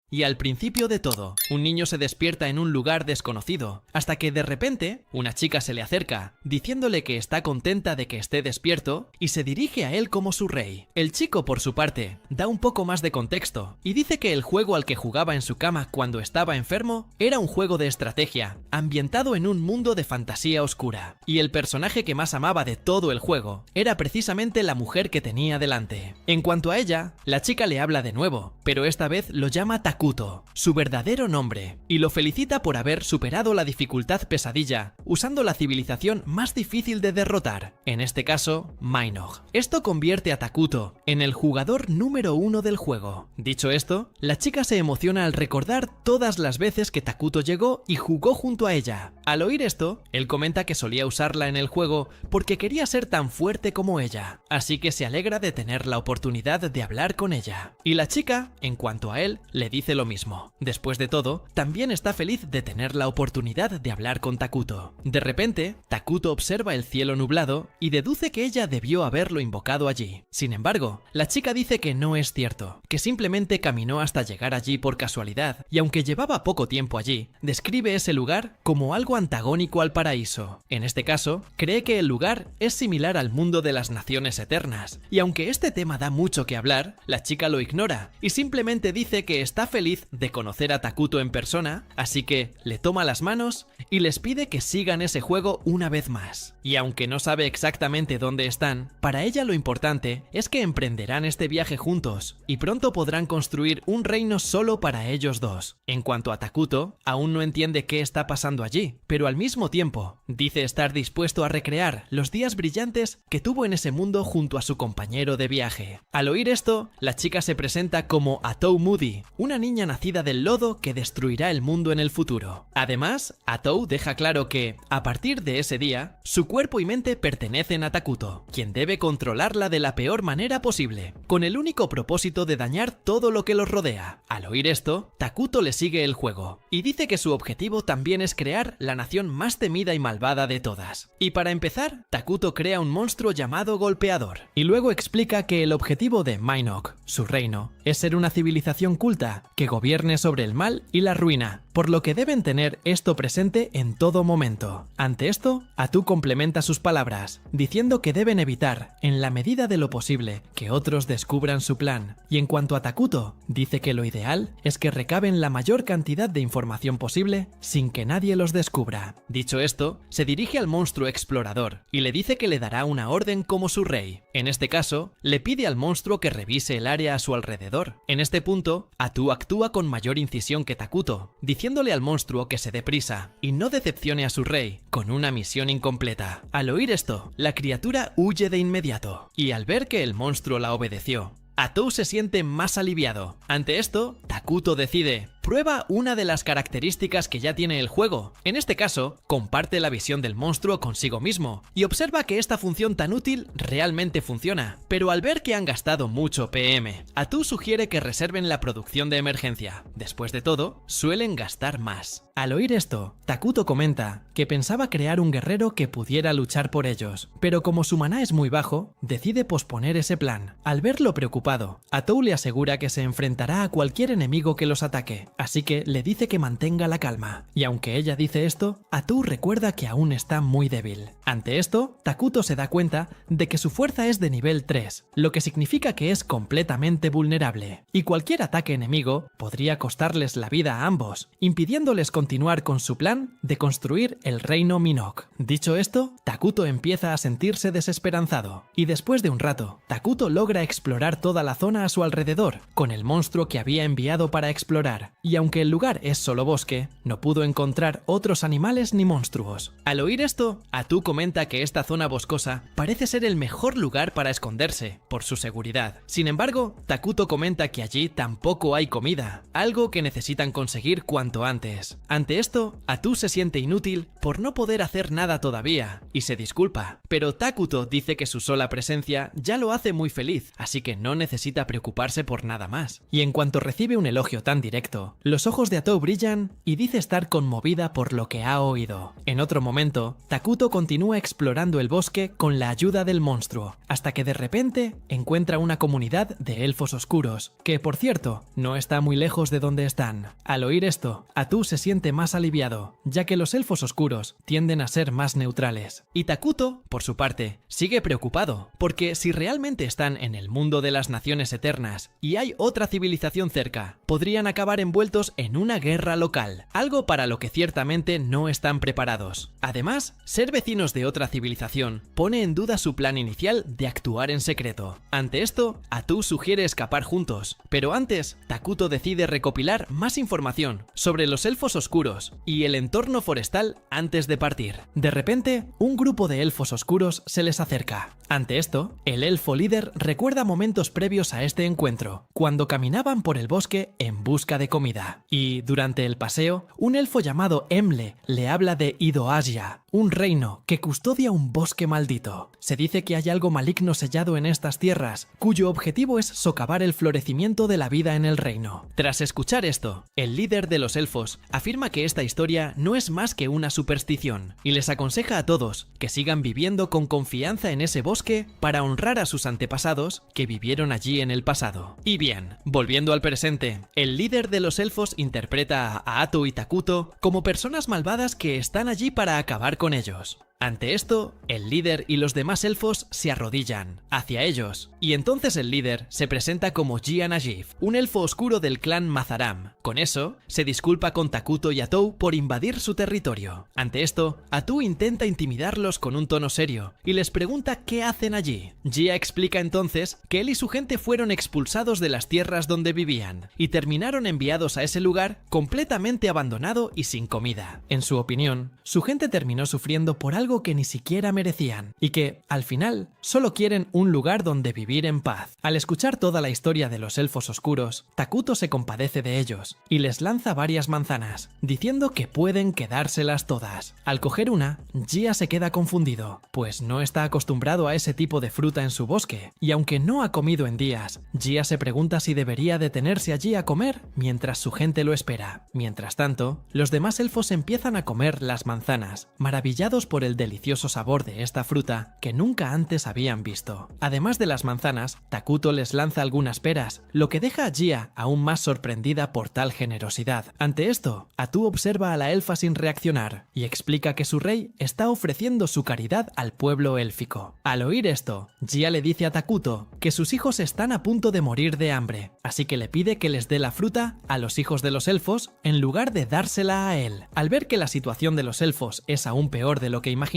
Y al principio de todo, un niño se despierta en un lugar desconocido, hasta que de repente una chica se le acerca, diciéndole que está contenta de que esté despierto y se dirige a él como su rey. El chico, por su parte, da un poco más de contexto y dice que el juego al que jugaba en su cama cuando estaba enfermo era un juego de estrategia, ambientado en un mundo de fantasía oscura. Y el personaje que más amaba de todo el juego era precisamente la mujer que tenía delante. En cuanto a ella, la chica le habla de nuevo, pero esta vez lo llama Takuto, su verdadero nombre, y lo felicita por haber superado la dificultad pesadilla, usando la civilización más difícil de derrotar, en este caso, Mynog. Esto convierte a Takuto en el jugador número 1 del juego. Dicho esto, la chica se emociona al recordar todas las veces que Takuto llegó y jugó junto a ella. Al oír esto, él comenta que solía usarla en el juego porque quería ser tan fuerte como ella, así que se alegra de tener la oportunidad de hablar con ella. Y la chica, en cuanto a él, le dice lo mismo. Después de todo, también está feliz de tener la oportunidad de hablar con Takuto. De repente, Takuto observa el cielo nublado y deduce que ella debió haberlo invocado allí. Sin embargo, la chica dice que no es cierto, que simplemente caminó hasta llegar allí por casualidad, y aunque llevaba poco tiempo allí, describe ese lugar como algo antagónico al paraíso. En este caso, cree que el lugar es similar al mundo de las naciones eternas, y aunque este tema da mucho que hablar, la chica lo ignora y simplemente dice que está feliz de conocer a Takuto en persona, así que le toma las manos y les pide que sigan ese juego una vez más. Y aunque no sabe exactamente dónde están, para ella lo importante es que emprenderán este viaje juntos y pronto podrán construir un reino solo para ellos dos. En cuanto a Takuto, aún no entiende qué está pasando allí, pero al mismo tiempo dice estar dispuesto a recrear los días brillantes que tuvo en ese mundo junto a su compañero de viaje. Al oír esto, la chica se presenta como Atou Moody, una niña nacida del lodo que destruirá el mundo en el futuro. Además, Atou deja claro que, a partir de ese día, su cuerpo y mente pertenecen a Takuto, quien debe controlarla de la peor manera posible, con el único propósito de dañar todo lo que los rodea. Al oír esto, Takuto le sigue el juego, y dice que su objetivo también es crear la nación más temida y malvada de todas. Y para empezar, Takuto crea un monstruo llamado Golpeador, y luego explica que el objetivo de Mynog, su reino, es ser una civilización culta que gobierne sobre el mal y la ruina, por lo que deben tener esto presente en todo momento. Ante esto, Atou complementa sus palabras, diciendo que deben evitar, en la medida de lo posible, que otros descubran su plan. Y en cuanto a Takuto, dice que lo ideal es que recaben la mayor cantidad de información posible sin que nadie los descubra. Dicho esto, se dirige al monstruo explorador y le dice que le dará una orden como su rey. En este caso, le pide al monstruo que revise el área a su alrededor. En este punto, Atou actúa con mayor incisión que Takuto, diciéndole al monstruo que se dé prisa y no decepcione a su rey con una misión incompleta. Al oír esto, la criatura huye de inmediato, y al ver que el monstruo la obedeció, Atou se siente más aliviado. Ante esto, Takuto decide: prueba una de las características que ya tiene el juego. En este caso, comparte la visión del monstruo consigo mismo y observa que esta función tan útil realmente funciona. Pero al ver que han gastado mucho PM, Atou sugiere que reserven la producción de emergencia. Después de todo, suelen gastar más. Al oír esto, Takuto comenta que pensaba crear un guerrero que pudiera luchar por ellos, pero como su maná es muy bajo, decide posponer ese plan. Al verlo preocupado, Atou le asegura que se enfrentará a cualquier enemigo que los ataque, así que le dice que mantenga la calma. Y aunque ella dice esto, Atou recuerda que aún está muy débil. Ante esto, Takuto se da cuenta de que su fuerza es de nivel 3, lo que significa que es completamente vulnerable, y cualquier ataque enemigo podría costarles la vida a ambos, impidiéndoles continuar con su plan de construir el reino Mynog. Dicho esto, Takuto empieza a sentirse desesperanzado, y después de un rato, Takuto logra explorar toda la zona a su alrededor, con el monstruo que había enviado para explorar, y aunque el lugar es solo bosque, no pudo encontrar otros animales ni monstruos. Al oír esto, Atou comenta que esta zona boscosa parece ser el mejor lugar para esconderse, por su seguridad. Sin embargo, Takuto comenta que allí tampoco hay comida, algo que necesitan conseguir cuanto antes. Ante esto, Atou se siente inútil por no poder hacer nada todavía, y se disculpa. Pero Takuto dice que su sola presencia ya lo hace muy feliz, así que no necesita preocuparse por nada más. Y en cuanto recibe un elogio tan directo, Los ojos de Atou brillan y dice estar conmovida por lo que ha oído. En otro momento, Takuto continúa explorando el bosque con la ayuda del monstruo, hasta que de repente encuentra una comunidad de elfos oscuros, que por cierto, no está muy lejos de donde están. Al oír esto, Atou se siente más aliviado, ya que los elfos oscuros tienden a ser más neutrales. Y Takuto, por su parte, sigue preocupado, porque si realmente están en el mundo de las naciones eternas y hay otra civilización cerca, podrían acabar envueltos en una guerra local, algo para lo que ciertamente no están preparados. Además, ser vecinos de otra civilización pone en duda su plan inicial de actuar en secreto. Ante esto, Atou sugiere escapar juntos, pero antes, Takuto decide recopilar más información sobre los elfos oscuros y el entorno forestal antes de partir. De repente, un grupo de elfos oscuros se les acerca. Ante esto, el elfo líder recuerda momentos previos a este encuentro, cuando caminaban por el bosque en busca de comida. Y durante el paseo, un elfo llamado Emle le habla de Idoasia, un reino que custodia un bosque maldito. Se dice que hay algo maligno sellado en estas tierras, cuyo objetivo es socavar el florecimiento de la vida en el reino. Tras escuchar esto, el líder de los elfos afirma que esta historia no es más que una superstición, y les aconseja a todos que sigan viviendo con confianza en ese bosque para honrar a sus antepasados que vivieron allí en el pasado. Y bien, volviendo al presente, el líder de los elfos interpreta a Atou y Takuto como personas malvadas que están allí para acabar con ellos. Ante esto, el líder y los demás elfos se arrodillan hacia ellos, y entonces el líder se presenta como Jia Najif, un elfo oscuro del clan Mazaram. Con eso, se disculpa con Takuto y Atou por invadir su territorio. Ante esto, Atou intenta intimidarlos con un tono serio, y les pregunta qué hacen allí. Jia explica entonces que él y su gente fueron expulsados de las tierras donde vivían, y terminaron enviados a ese lugar completamente abandonado y sin comida. En su opinión, su gente terminó sufriendo por algo que ni siquiera merecían, y que, al final, solo quieren un lugar donde vivir en paz. Al escuchar toda la historia de los elfos oscuros, Takuto se compadece de ellos, y les lanza varias manzanas, diciendo que pueden quedárselas todas. Al coger una, Jia se queda confundido, pues no está acostumbrado a ese tipo de fruta en su bosque, y aunque no ha comido en días, Jia se pregunta si debería detenerse allí a comer mientras su gente lo espera. Mientras tanto, los demás elfos empiezan a comer las manzanas, maravillados por el delicioso sabor de esta fruta que nunca antes habían visto. Además de las manzanas, Takuto les lanza algunas peras, lo que deja a Jia aún más sorprendida por tal generosidad. Ante esto, Atou observa a la elfa sin reaccionar y explica que su rey está ofreciendo su caridad al pueblo élfico. Al oír esto, Jia le dice a Takuto que sus hijos están a punto de morir de hambre, así que le pide que les dé la fruta a los hijos de los elfos en lugar de dársela a él. Al ver que la situación de los elfos es aún peor de lo que imaginaba,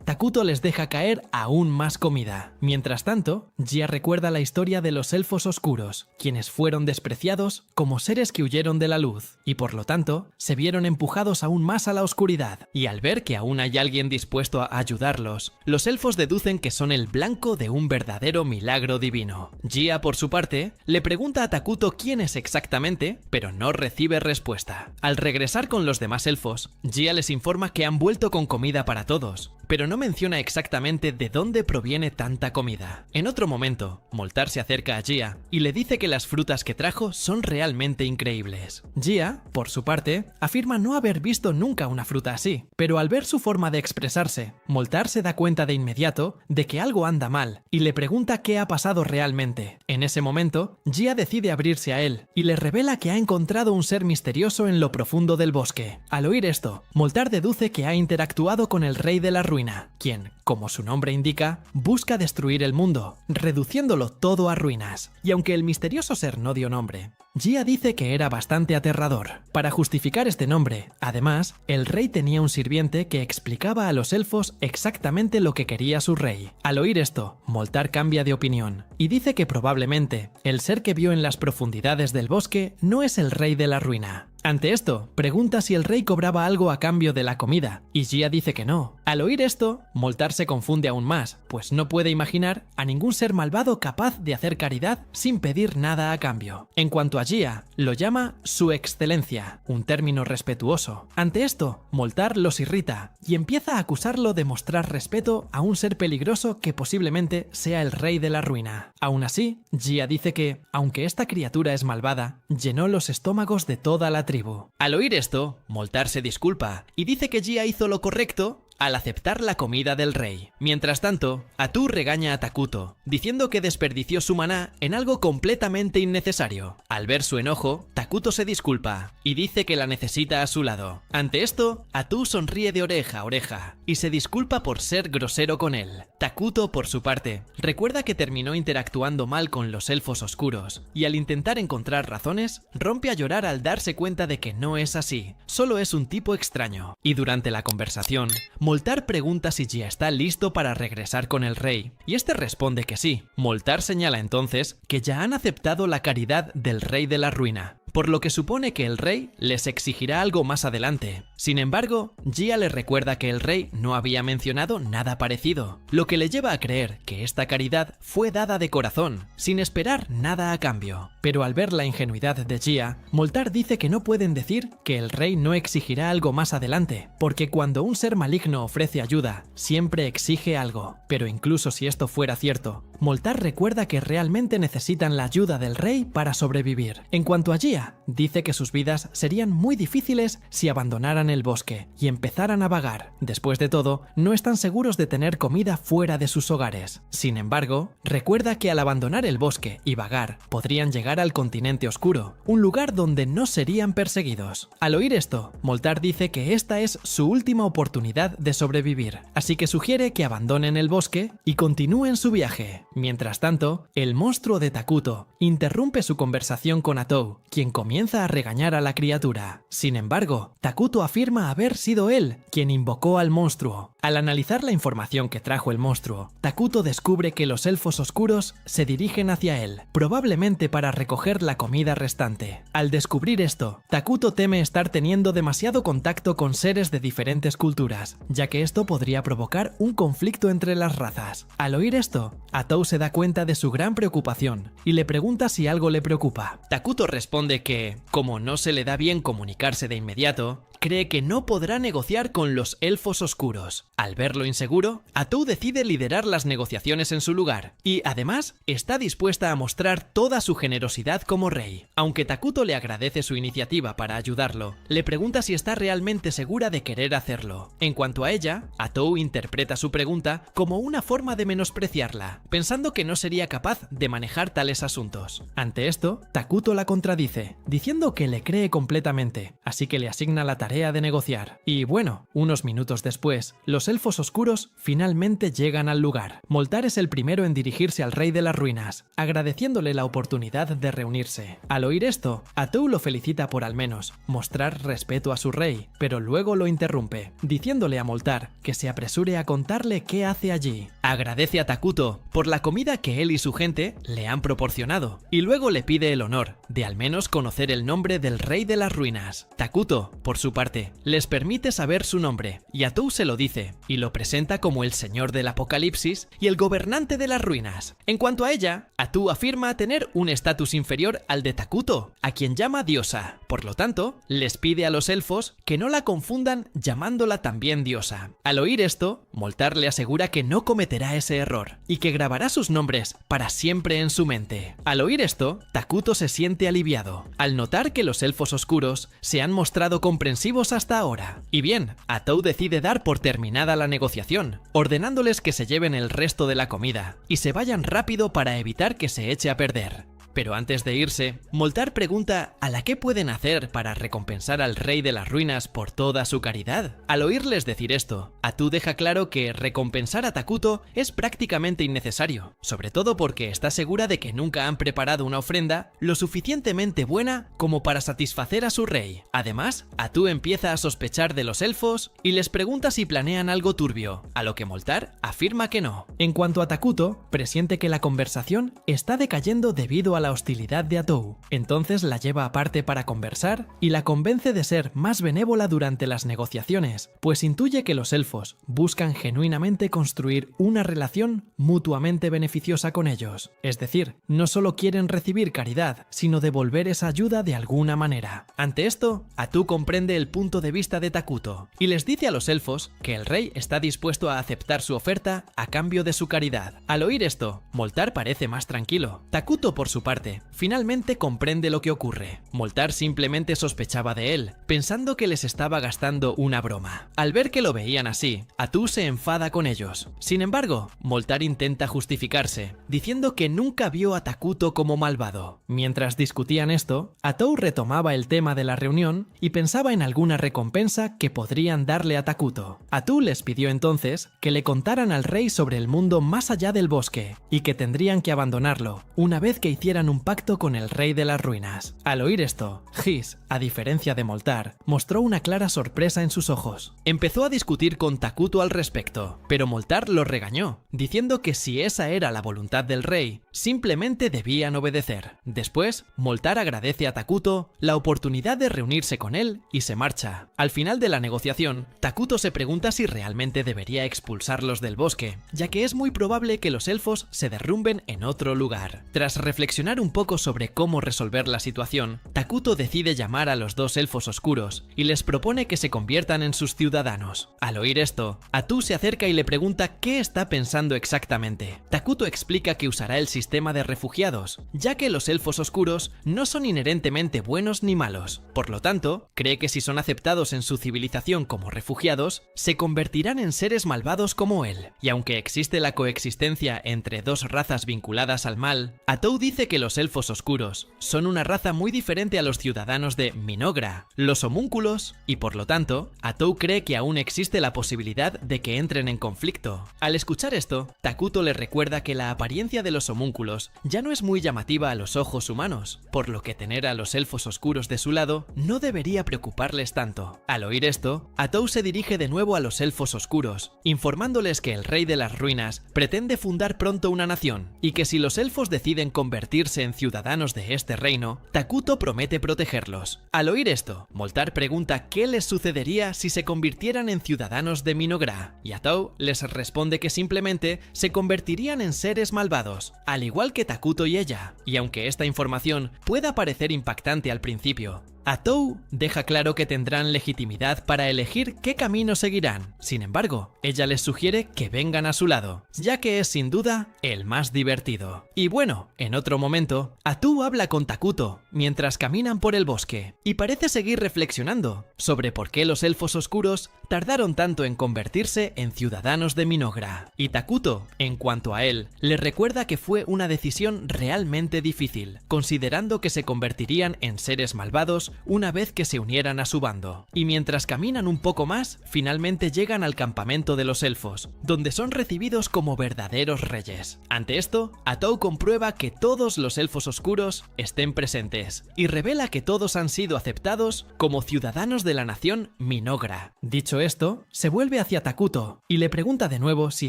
Takuto les deja caer aún más comida. Mientras tanto, Jia recuerda la historia de los elfos oscuros, quienes fueron despreciados como seres que huyeron de la luz, y por lo tanto, se vieron empujados aún más a la oscuridad. Y al ver que aún hay alguien dispuesto a ayudarlos, los elfos deducen que son el blanco de un verdadero milagro divino. Jia, por su parte, le pregunta a Takuto quién es exactamente, pero no recibe respuesta. Al regresar con los demás elfos, Jia les informa que han vuelto con comida para todos, pero no menciona exactamente de dónde proviene tanta comida. En otro momento, Moltar se acerca a Jia y le dice que las frutas que trajo son realmente increíbles. Jia, por su parte, afirma no haber visto nunca una fruta así, pero al ver su forma de expresarse, Moltar se da cuenta de inmediato de que algo anda mal y le pregunta qué ha pasado realmente. En ese momento, Jia decide abrirse a él y le revela que ha encontrado un ser misterioso en lo profundo del bosque. Al oír esto, Moltar deduce que ha interactuado con el rey de la ruina, quien, como su nombre indica, busca destruir el mundo, reduciéndolo todo a ruinas. Y aunque el misterioso ser no dio nombre, Jia dice que era bastante aterrador. Para justificar este nombre, además, el rey tenía un sirviente que explicaba a los elfos exactamente lo que quería su rey. Al oír esto, Moltar cambia de opinión y dice que probablemente el ser que vio en las profundidades del bosque no es el rey de la ruina. Ante esto, pregunta si el rey cobraba algo a cambio de la comida, y Jia dice que no. Al oír esto, Moltar se confunde aún más, pues no puede imaginar a ningún ser malvado capaz de hacer caridad sin pedir nada a cambio. En cuanto a Jia, lo llama Su Excelencia, un término respetuoso. Ante esto, Moltar los irrita y empieza a acusarlo de mostrar respeto a un ser peligroso que posiblemente sea el rey de la ruina. Aún así, Jia dice que, aunque esta criatura es malvada, llenó los estómagos de toda la tribu. tribu. Al oír esto, Moltar se disculpa y dice que Gia hizo lo correcto al aceptar la comida del rey. Mientras tanto, Atú regaña a Takuto, diciendo que desperdició su maná en algo completamente innecesario. Al ver su enojo, Takuto se disculpa y dice que la necesita a su lado. Ante esto, Atú sonríe de oreja a oreja y se disculpa por ser grosero con él. Takuto, por su parte, recuerda que terminó interactuando mal con los elfos oscuros y al intentar encontrar razones, rompe a llorar al darse cuenta de que no es así, solo es un tipo extraño. Y durante la conversación, Moltar pregunta si Gia está listo para regresar con el rey, y este responde que sí. Moltar señala entonces que ya han aceptado la caridad del rey de la ruina, por lo que supone que el rey les exigirá algo más adelante. Sin embargo, Gia le recuerda que el rey no había mencionado nada parecido, lo que le lleva a creer que esta caridad fue dada de corazón, sin esperar nada a cambio. Pero al ver la ingenuidad de Gia, Moltar dice que no pueden decir que el rey no exigirá algo más adelante, porque cuando un ser maligno ofrece ayuda, siempre exige algo. Pero incluso si esto fuera cierto, Moltar recuerda que realmente necesitan la ayuda del rey para sobrevivir. En cuanto a Gia, dice que sus vidas serían muy difíciles si abandonaran el bosque y empezaran a vagar. Después de todo, no están seguros de tener comida fuera de sus hogares. Sin embargo, recuerda que al abandonar el bosque y vagar, podrían llegar al continente oscuro, un lugar donde no serían perseguidos. Al oír esto, Moltar dice que esta es su última oportunidad de sobrevivir, así que sugiere que abandonen el bosque y continúen su viaje. Mientras tanto, el monstruo de Takuto interrumpe su conversación con Atou, quien comienza a regañar a la criatura. Sin embargo, Takuto afirma haber sido él quien invocó al monstruo. Al analizar la información que trajo el monstruo, Takuto descubre que los elfos oscuros se dirigen hacia él, probablemente para recoger la comida restante. Al descubrir esto, Takuto teme estar teniendo demasiado contacto con seres de diferentes culturas, ya que esto podría provocar un conflicto entre las razas. Al oír esto, Atou se da cuenta de su gran preocupación y le pregunta si algo le preocupa. Takuto responde que, como no se le da bien comunicarse de inmediato, cree que no podrá negociar con los elfos oscuros. Al verlo inseguro, Atou decide liderar las negociaciones en su lugar y, además, está dispuesta a mostrar toda su generosidad como rey. Aunque Takuto le agradece su iniciativa para ayudarlo, le pregunta si está realmente segura de querer hacerlo. En cuanto a ella, Atou interpreta su pregunta como una forma de menospreciarla, pensando que no sería capaz de manejar tales asuntos. Ante esto, Takuto la contradice, diciendo que le cree completamente, así que le asigna la tarea de negociar. Y bueno, unos minutos después, los elfos oscuros finalmente llegan al lugar. Moltar es el primero en dirigirse al rey de las ruinas, agradeciéndole la oportunidad de reunirse. Al oír esto, Atou lo felicita por al menos mostrar respeto a su rey, pero luego lo interrumpe, diciéndole a Moltar que se apresure a contarle qué hace allí. Agradece a Takuto por la comida que él y su gente le han proporcionado, y luego le pide el honor de al menos conocer el nombre del rey de las ruinas. Takuto, por su parte, les permite saber su nombre, y Atou se lo dice, y lo presenta como el señor del apocalipsis y el gobernante de las ruinas. En cuanto a ella, Atou afirma tener un estatus inferior al de Takuto, a quien llama diosa. Por lo tanto, les pide a los elfos que no la confundan llamándola también diosa. Al oír esto, Moltar le asegura que no cometerá ese error, y que grabará sus nombres para siempre en su mente. Al oír esto, Takuto se siente aliviado, al notar que los elfos oscuros se han mostrado comprensivos hasta ahora. Y bien, Atou decide dar por terminada la negociación, ordenándoles que se lleven el resto de la comida, y se vayan rápido para evitar que se eche a perder. Pero antes de irse, Moltar pregunta a la qué pueden hacer para recompensar al rey de las ruinas por toda su caridad. Al oírles decir esto, Atou deja claro que recompensar a Takuto es prácticamente innecesario, sobre todo porque está segura de que nunca han preparado una ofrenda lo suficientemente buena como para satisfacer a su rey. Además, Atou empieza a sospechar de los elfos y les pregunta si planean algo turbio, a lo que Moltar afirma que no. En cuanto a Takuto, presiente que la conversación está decayendo debido a la hostilidad de Atou. Entonces la lleva aparte para conversar y la convence de ser más benévola durante las negociaciones, pues intuye que los elfos buscan genuinamente construir una relación mutuamente beneficiosa con ellos. Es decir, no solo quieren recibir caridad, sino devolver esa ayuda de alguna manera. Ante esto, Atou comprende el punto de vista de Takuto y les dice a los elfos que el rey está dispuesto a aceptar su oferta a cambio de su caridad. Al oír esto, Moltar parece más tranquilo. Takuto, por su parte, finalmente comprende lo que ocurre. Moltar simplemente sospechaba de él, pensando que les estaba gastando una broma. Al ver que lo veían así, Atou se enfada con ellos. Sin embargo, Moltar intenta justificarse, diciendo que nunca vio a Takuto como malvado. Mientras discutían esto, Atou retomaba el tema de la reunión y pensaba en alguna recompensa que podrían darle a Takuto. Atou les pidió entonces que le contaran al rey sobre el mundo más allá del bosque y que tendrían que abandonarlo una vez que hicieran un pacto con el rey de las ruinas. Al oír esto, Hiss, a diferencia de Moltar, mostró una clara sorpresa en sus ojos. Empezó a discutir con Takuto al respecto, pero Moltar lo regañó, diciendo que si esa era la voluntad del rey, simplemente debían obedecer. Después, Moltar agradece a Takuto la oportunidad de reunirse con él y se marcha. Al final de la negociación, Takuto se pregunta si realmente debería expulsarlos del bosque, ya que es muy probable que los elfos se derrumben en otro lugar. Tras reflexionar un poco sobre cómo resolver la situación, Takuto decide llamar a los dos elfos oscuros y les propone que se conviertan en sus ciudadanos. Al oír esto, Atou se acerca y le pregunta qué está pensando exactamente. Takuto explica que usará el sistema de refugiados, ya que los elfos oscuros no son inherentemente buenos ni malos. Por lo tanto, cree que si son aceptados en su civilización como refugiados, se convertirán en seres malvados como él. Y aunque existe la coexistencia entre dos razas vinculadas al mal, Atou dice que los elfos oscuros son una raza muy diferente a los ciudadanos de Minogra, los homúnculos, y por lo tanto, Atou cree que aún existe la posibilidad de que entren en conflicto. Al escuchar esto, Takuto le recuerda que la apariencia de los homúnculos ya no es muy llamativa a los ojos humanos, por lo que tener a los elfos oscuros de su lado no debería preocuparles tanto. Al oír esto, Atou se dirige de nuevo a los elfos oscuros, informándoles que el rey de las ruinas pretende fundar pronto una nación, y que si los elfos deciden convertirse en ciudadanos de este reino, Takuto promete protegerlos. Al oír esto, Moltar pregunta qué les sucedería si se convirtieran en ciudadanos de Minogra, y Atou les responde que simplemente se convertirían en seres malvados, al igual que Takuto y ella, y aunque esta información pueda parecer impactante al principio, Atou deja claro que tendrán legitimidad para elegir qué camino seguirán. Sin embargo, ella les sugiere que vengan a su lado, ya que es sin duda el más divertido. Y bueno, en otro momento, Atou habla con Takuto mientras caminan por el bosque y parece seguir reflexionando sobre por qué los elfos oscuros tardaron tanto en convertirse en ciudadanos de Minogra. Y Takuto, en cuanto a él, le recuerda que fue una decisión realmente difícil, considerando que se convertirían en seres malvados una vez que se unieran a su bando. Y mientras caminan un poco más, finalmente llegan al campamento de los elfos, donde son recibidos como verdaderos reyes. Ante esto, Atou comprueba que todos los elfos oscuros estén presentes, y revela que todos han sido aceptados como ciudadanos de la nación Minogra. Dicho esto, se vuelve hacia Takuto y le pregunta de nuevo si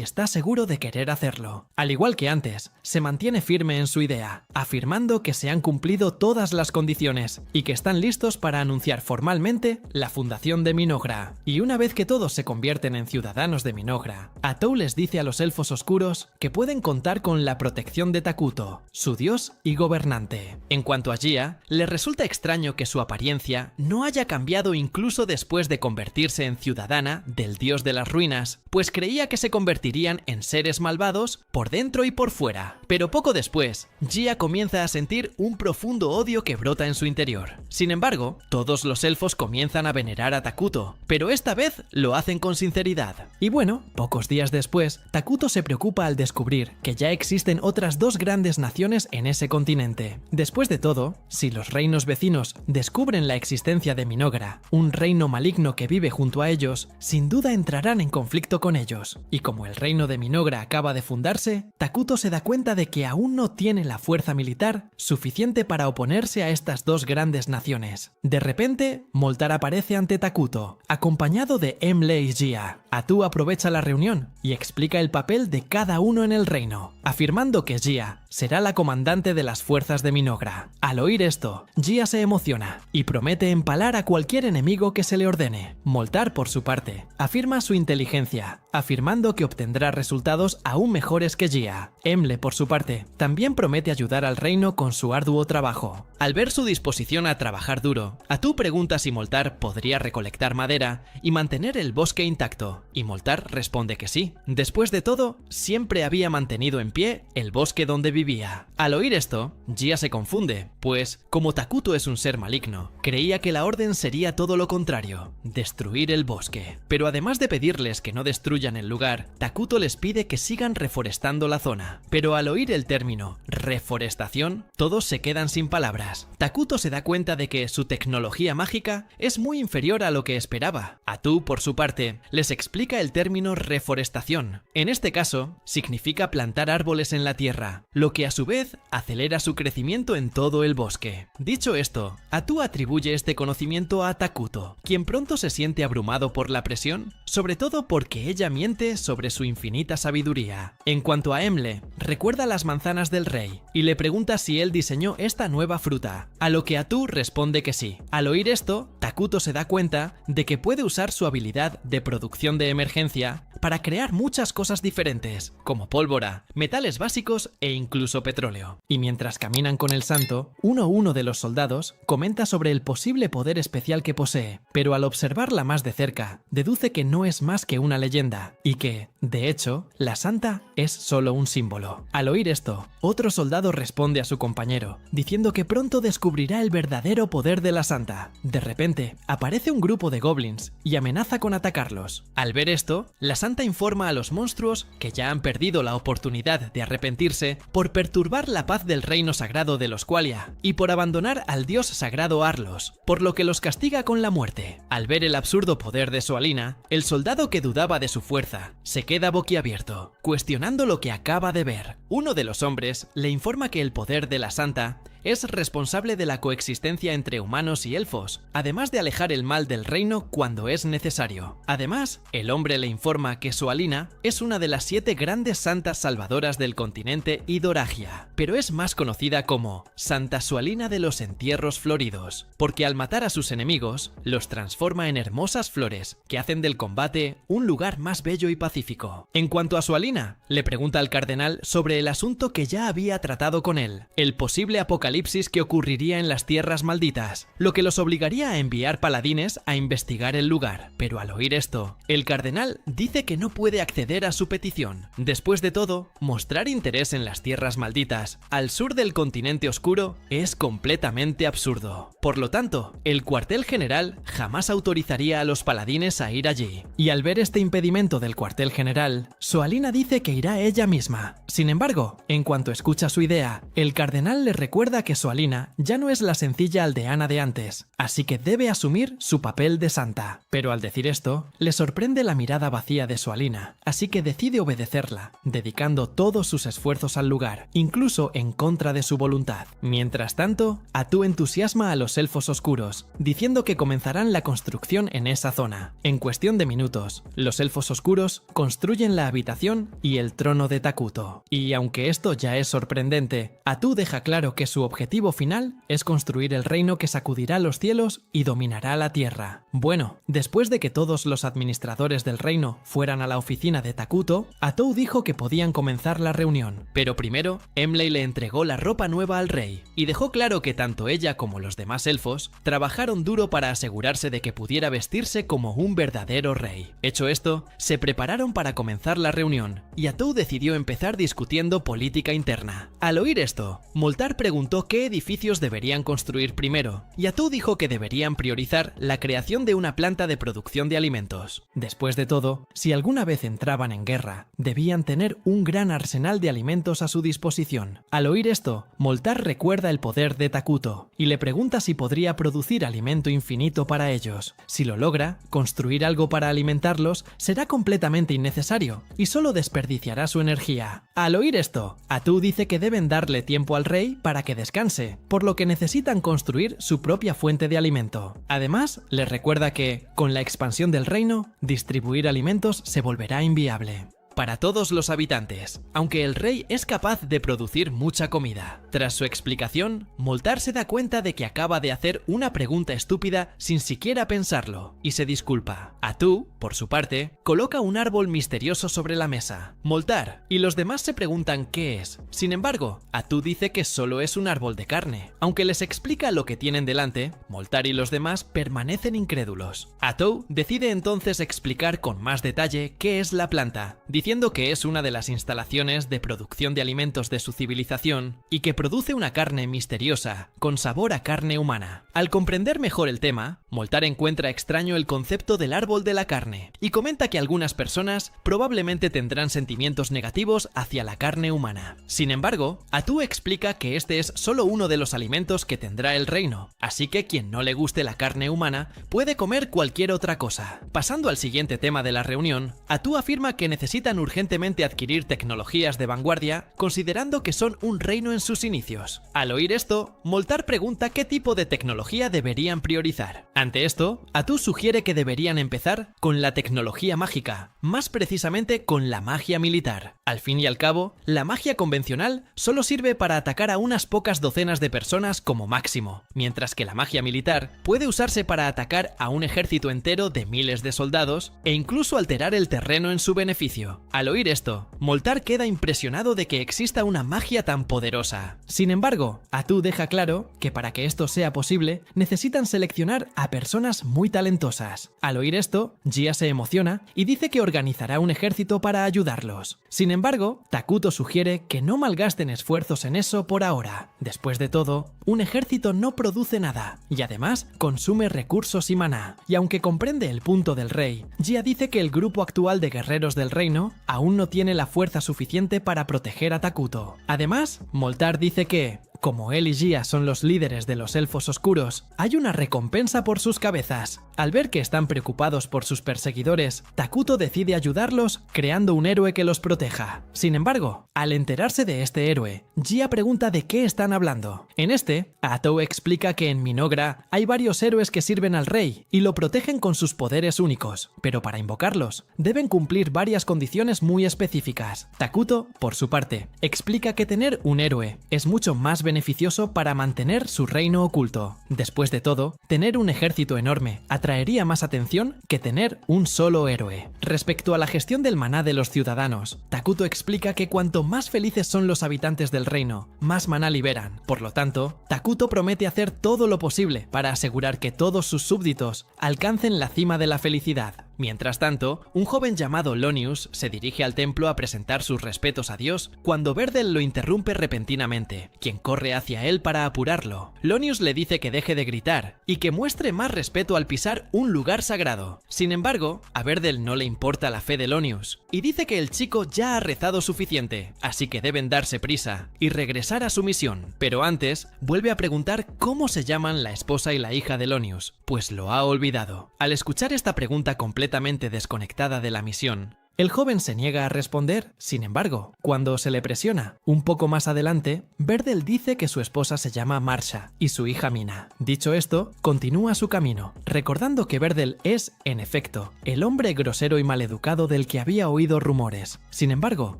está seguro de querer hacerlo. Al igual que antes, se mantiene firme en su idea, afirmando que se han cumplido todas las condiciones y que están listos para anunciar formalmente la fundación de Minogra. Y una vez que todos se convierten en ciudadanos de Minogra, Atou les dice a los elfos oscuros que pueden contar con la protección de Takuto, su dios y gobernante. En cuanto a Jia, le resulta extraño que su apariencia no haya cambiado incluso después de convertirse en ciudadana del dios de las ruinas, pues creía que se convertirían en seres malvados por dentro y por fuera. Pero poco después, Jia comienza a sentir un profundo odio que brota en su interior. Sin embargo, todos los elfos comienzan a venerar a Takuto, pero esta vez lo hacen con sinceridad. Y bueno, pocos días después, Takuto se preocupa al descubrir que ya existen otras dos grandes naciones en ese continente. Después de todo, si los reinos vecinos descubren la existencia de Minogra, un reino maligno que vive junto a ellos, sin duda entrarán en conflicto con ellos. Y como el reino de Minogra acaba de fundarse, Takuto se da cuenta de que aún no tiene la fuerza militar suficiente para oponerse a estas dos grandes naciones. De repente, Moltar aparece ante Takuto, acompañado de Emle y Jia. Atou aprovecha la reunión y explica el papel de cada uno en el reino, afirmando que Jia será la comandante de las fuerzas de Minogra. Al oír esto, Jia se emociona y promete empalar a cualquier enemigo que se le ordene. Moltar, por su parte, afirma su inteligencia, afirmando que obtendrá resultados aún mejores que Jia. Emle, por su parte, también promete ayudar al reino con su arduo trabajo. Al ver su disposición a trabajar duro, Atou pregunta si Moltar podría recolectar madera y mantener el bosque intacto. esto? Y Moltar responde que sí. Después de todo, siempre había mantenido en pie el bosque donde vivía. Al oír esto, Jia se confunde, pues, como Takuto es un ser maligno, creía que la orden sería todo lo contrario, destruir el bosque. Pero además de pedirles que no destruyan el lugar, Takuto les pide que sigan reforestando la zona. Pero al oír el término reforestación, todos se quedan sin palabras. Takuto se da cuenta de que su tecnología mágica es muy inferior a lo que esperaba. Atu, por su parte, les explica el término reforestación. En este caso, significa plantar árboles en la tierra, lo que a su vez acelera su crecimiento en todo el bosque. Dicho esto, Atu atribuye este conocimiento a Takuto, quien pronto se siente abrumado por la presión, sobre todo porque ella miente sobre su infinita sabiduría. En cuanto a Emle, recuerda las manzanas del rey y le pregunta si él diseñó esta nueva fruta, a lo que Atu responde que sí. Al oír esto, Takuto se da cuenta de que puede usar su habilidad de producción de emergencia para crear muchas cosas diferentes, como pólvora, metales básicos e incluso petróleo. Y mientras caminan con el santo, uno de los soldados comenta sobre el posible poder especial que posee, pero al observarla más de cerca, deduce que no es más que una leyenda, y que, de hecho, la santa es solo un símbolo. Al oír esto, otro soldado responde a su compañero, diciendo que pronto descubrirá el verdadero poder de la santa. De repente, aparece un grupo de goblins y amenaza con atacarlos. Al ver esto, la santa informa a los monstruos que ya han perdido la oportunidad de arrepentirse por perturbar la paz del reino sagrado de los Qualia y por abandonar al dios sagrado Arlos, por lo que los castiga con la muerte. Al ver el absurdo poder de Soalina, el soldado que dudaba de su fuerza se queda boquiabierto, cuestionando lo que acaba de ver. Uno de los hombres le informa que el poder de la santa es responsable de la coexistencia entre humanos y elfos, además de alejar el mal del reino cuando es necesario. Además, el hombre le informa que Soalina es una de las 7 grandes santas salvadoras del continente Idoragia, pero es más conocida como Santa Soalina de los Entierros Floridos, porque al matar a sus enemigos, los transforma en hermosas flores que hacen del combate un lugar más bello y pacífico. En cuanto a Soalina, le pregunta al cardenal sobre el asunto que ya había tratado con él, el posible apocalipsis que ocurriría en las tierras malditas, lo que los obligaría a enviar paladines a investigar el lugar. Pero al oír esto, el cardenal dice que no puede acceder a su petición. Después de todo, mostrar interés en las tierras malditas al sur del continente oscuro es completamente absurdo. Por lo tanto, el cuartel general jamás autorizaría a los paladines a ir allí. Y al ver este impedimento del cuartel general, Soalina dice que irá ella misma. Sin embargo, en cuanto escucha su idea, el cardenal le recuerda que Soalina ya no es la sencilla aldeana de antes, así que debe asumir su papel de santa. Pero al decir esto, le sorprende la mirada vacía de Soalina, así que decide obedecerla, dedicando todos sus esfuerzos al lugar, incluso en contra de su voluntad. Mientras tanto, Atu entusiasma a los elfos oscuros, diciendo que comenzarán la construcción en esa zona. En cuestión de minutos, los elfos oscuros construyen la habitación y el trono de Takuto. Y aunque esto ya es sorprendente, Atu deja claro que su objetivo final es construir el reino que sacudirá los cielos y dominará la tierra. Bueno, después de que todos los administradores del reino fueran a la oficina de Takuto, Atou dijo que podían comenzar la reunión. Pero primero, Emley le entregó la ropa nueva al rey y dejó claro que tanto ella como los demás elfos trabajaron duro para asegurarse de que pudiera vestirse como un verdadero rey. Hecho esto, se prepararon para comenzar la reunión y Atou decidió empezar discutiendo política interna. Al oír esto, Moltar preguntó qué edificios deberían construir primero, y Atou dijo que deberían priorizar la creación de una planta de producción de alimentos. Después de todo, si alguna vez entraban en guerra, debían tener un gran arsenal de alimentos a su disposición. Al oír esto, Moltar recuerda el poder de Takuto, y le pregunta si podría producir alimento infinito para ellos. Si lo logra, construir algo para alimentarlos será completamente innecesario, y solo desperdiciará su energía. Al oír esto, Atou dice que deben darle tiempo al rey para que descanse, por lo que necesitan construir su propia fuente de alimento. Además, les recuerda que, con la expansión del reino, distribuir alimentos se volverá inviable. para todos los habitantes, aunque el rey es capaz de producir mucha comida. Tras su explicación, Moltar se da cuenta de que acaba de hacer una pregunta estúpida sin siquiera pensarlo, y se disculpa. Atu, por su parte, coloca un árbol misterioso sobre la mesa. Moltar y los demás se preguntan qué es. Sin embargo, Atu dice que solo es un árbol de carne. Aunque les explica lo que tienen delante, Moltar y los demás permanecen incrédulos. Atu decide entonces explicar con más detalle qué es la planta, diciendo que es una de las instalaciones de producción de alimentos de su civilización y que produce una carne misteriosa, con sabor a carne humana. Al comprender mejor el tema, Moltar encuentra extraño el concepto del árbol de la carne y comenta que algunas personas probablemente tendrán sentimientos negativos hacia la carne humana. Sin embargo, Atu explica que este es solo uno de los alimentos que tendrá el reino, así que quien no le guste la carne humana puede comer cualquier otra cosa. Pasando al siguiente tema de la reunión, Atu afirma que necesitan urgentemente adquirir tecnologías de vanguardia, considerando que son un reino en sus inicios. Al oír esto, Moltar pregunta qué tipo de tecnología deberían priorizar. Ante esto, Atu sugiere que deberían empezar con la tecnología mágica, más precisamente con la magia militar. Al fin y al cabo, la magia convencional solo sirve para atacar a unas pocas docenas de personas como máximo, mientras que la magia militar puede usarse para atacar a un ejército entero de miles de soldados e incluso alterar el terreno en su beneficio. Al oír esto, Moltar queda impresionado de que exista una magia tan poderosa. Sin embargo, Atu deja claro que para que esto sea posible, necesitan seleccionar a personas muy talentosas. Al oír esto, Gia se emociona y dice que organizará un ejército para ayudarlos. Sin embargo, Takuto sugiere que no malgasten esfuerzos en eso por ahora. Después de todo, un ejército no produce nada y además consume recursos y maná. Y aunque comprende el punto del rey, Gia dice que el grupo actual de guerreros del reino aún no tiene la fuerza suficiente para proteger a Takuto. Además, Moltar dice que, como él y Gia son los líderes de los elfos oscuros, hay una recompensa por sus cabezas. Al ver que están preocupados por sus perseguidores, Takuto decide ayudarlos creando un héroe que los proteja. Sin embargo, al enterarse de este héroe, Gia pregunta de qué están hablando. En este, Atu explica que en Minogra hay varios héroes que sirven al rey y lo protegen con sus poderes únicos, pero para invocarlos, deben cumplir varias condiciones muy específicas. Takuto, por su parte, explica que tener un héroe es mucho más beneficioso para mantener su reino oculto. Después de todo, tener un ejército enorme atraería más atención que tener un solo héroe. Respecto a la gestión del maná de los ciudadanos, Takuto explica que cuanto más felices son los habitantes del reino, más maná liberan. Por lo tanto, Takuto promete hacer todo lo posible para asegurar que todos sus súbditos alcancen la cima de la felicidad. Mientras tanto, un joven llamado Lonius se dirige al templo a presentar sus respetos a Dios cuando Verdel lo interrumpe repentinamente, quien corre hacia él para apurarlo. Lonius le dice que deje de gritar y que muestre más respeto al pisar un lugar sagrado. Sin embargo, a Verdel no le importa la fe de Lonius y dice que el chico ya ha rezado suficiente, así que deben darse prisa y regresar a su misión. Pero antes, vuelve a preguntar cómo se llaman la esposa y la hija de Lonius, pues lo ha olvidado. Al escuchar esta pregunta completamente desconectada de la misión, el joven se niega a responder. Sin embargo, cuando se le presiona un poco más adelante, Verdel dice que su esposa se llama Marsha y su hija Mina. Dicho esto, continúa su camino, recordando que Verdel es, en efecto, el hombre grosero y maleducado del que había oído rumores. Sin embargo,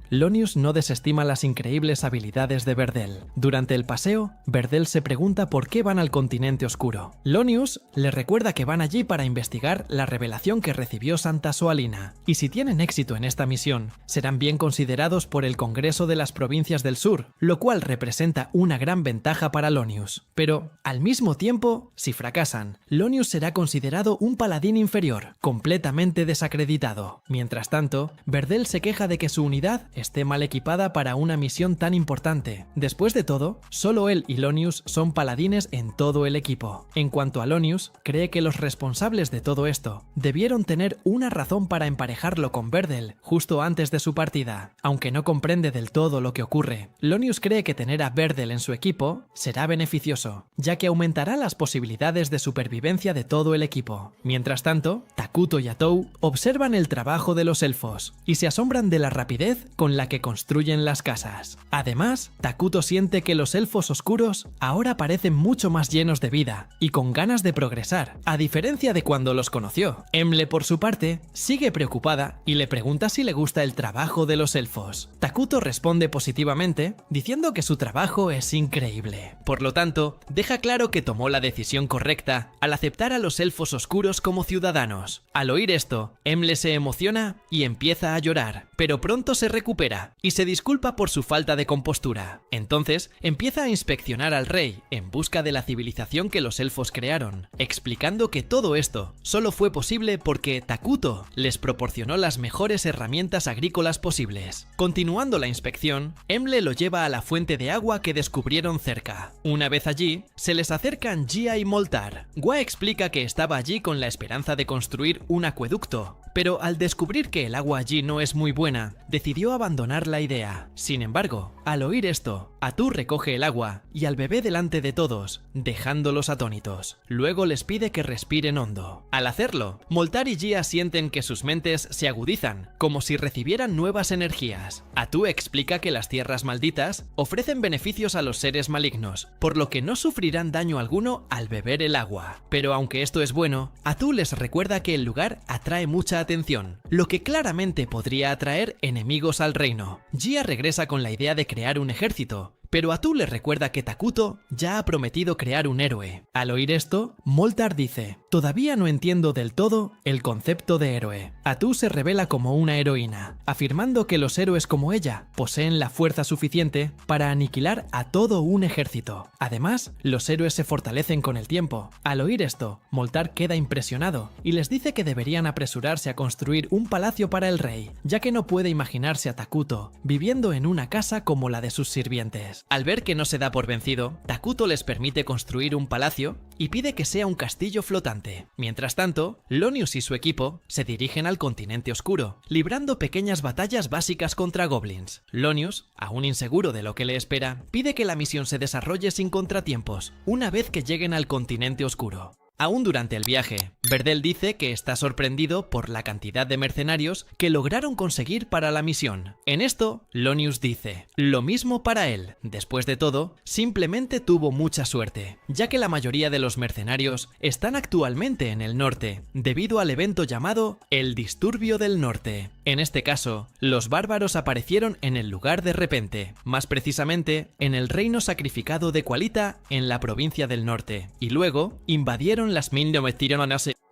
Lonius no desestima las increíbles habilidades de Verdel. Durante el paseo, Verdel se pregunta por qué van al continente oscuro. Lonius le recuerda que van allí para investigar la revelación que recibió Santa Soalina, y si tienen éxito en esta misión, serán bien considerados por el Congreso de las Provincias del Sur, lo cual representa una gran ventaja para Lonius. Pero, al mismo tiempo, si fracasan, Lonius será considerado un paladín inferior, completamente desacreditado. Mientras tanto, Verdel se queja de que su unidad esté mal equipada para una misión tan importante. Después de todo, solo él y Lonius son paladines en todo el equipo. En cuanto a Lonius, cree que los responsables de todo esto debieron tener una razón para emparejarlo con Verdel justo antes de su partida. Aunque no comprende del todo lo que ocurre, Lonius cree que tener a Verdel en su equipo será beneficioso, ya que aumentará las posibilidades de supervivencia de todo el equipo. Mientras tanto, Takuto y Atou observan el trabajo de los elfos y se asombran de la rapidez con la que construyen las casas. Además, Takuto siente que los elfos oscuros ahora parecen mucho más llenos de vida y con ganas de progresar, a diferencia de cuando los conoció. Emle, por su parte, sigue preocupada y le pregunta si le gusta el trabajo de los elfos. Takuto responde positivamente, diciendo que su trabajo es increíble. Por lo tanto, deja claro que tomó la decisión correcta al aceptar a los elfos oscuros como ciudadanos. Al oír esto, Emle se emociona y empieza a llorar, pero pronto se recupera y se disculpa por su falta de compostura. Entonces, empieza a inspeccionar al rey en busca de la civilización que los elfos crearon, explicando que todo esto solo fue posible porque Takuto les proporcionó las mejores herramientas agrícolas posibles. Continuando la inspección, Emle lo lleva a la fuente de agua que descubrieron cerca. Una vez allí, se les acercan Gia y Moltar. Gua explica que estaba allí con la esperanza de construir un acueducto, pero al descubrir que el agua allí no es muy buena, decidió abandonar la idea. Sin embargo, al oír esto, Atou recoge el agua y al bebé delante de todos, dejándolos atónitos. Luego les pide que respiren hondo. Al hacerlo, Moltar y Gia sienten que sus mentes se agudizan, como si recibieran nuevas energías. Atou explica que las tierras malditas ofrecen beneficios a los seres malignos, por lo que no sufrirán daño alguno al beber el agua. Pero aunque esto es bueno, Atou les recuerda que el lugar atrae mucha atención, lo que claramente podría atraer enemigos al reino. Gia regresa con la idea de crear un ejército, pero Atou le recuerda que Takuto ya ha prometido crear un héroe. Al oír esto, Moltar dice: "Todavía no entiendo del todo el concepto de héroe". Atou se revela como una heroína, afirmando que los héroes como ella poseen la fuerza suficiente para aniquilar a todo un ejército. Además, los héroes se fortalecen con el tiempo. Al oír esto, Moltar queda impresionado y les dice que deberían apresurarse a construir un palacio para el rey, ya que no puede imaginarse a Takuto viviendo en una casa como la de sus sirvientes. Al ver que no se da por vencido, Takuto les permite construir un palacio y pide que sea un castillo flotante. Mientras tanto, Lonius y su equipo se dirigen al continente oscuro, librando pequeñas batallas básicas contra goblins. Lonius, aún inseguro de lo que le espera, pide que la misión se desarrolle sin contratiempos, una vez que lleguen al continente oscuro. Aún durante el viaje, Verdel dice que está sorprendido por la cantidad de mercenarios que lograron conseguir para la misión. En esto, Lonius dice: lo mismo para él. Después de todo, simplemente tuvo mucha suerte, ya que la mayoría de los mercenarios están actualmente en el norte, debido al evento llamado el Disturbio del Norte. En este caso, los bárbaros aparecieron en el lugar de repente, más precisamente en el reino sacrificado de Qualita en la provincia del norte, y luego invadieron las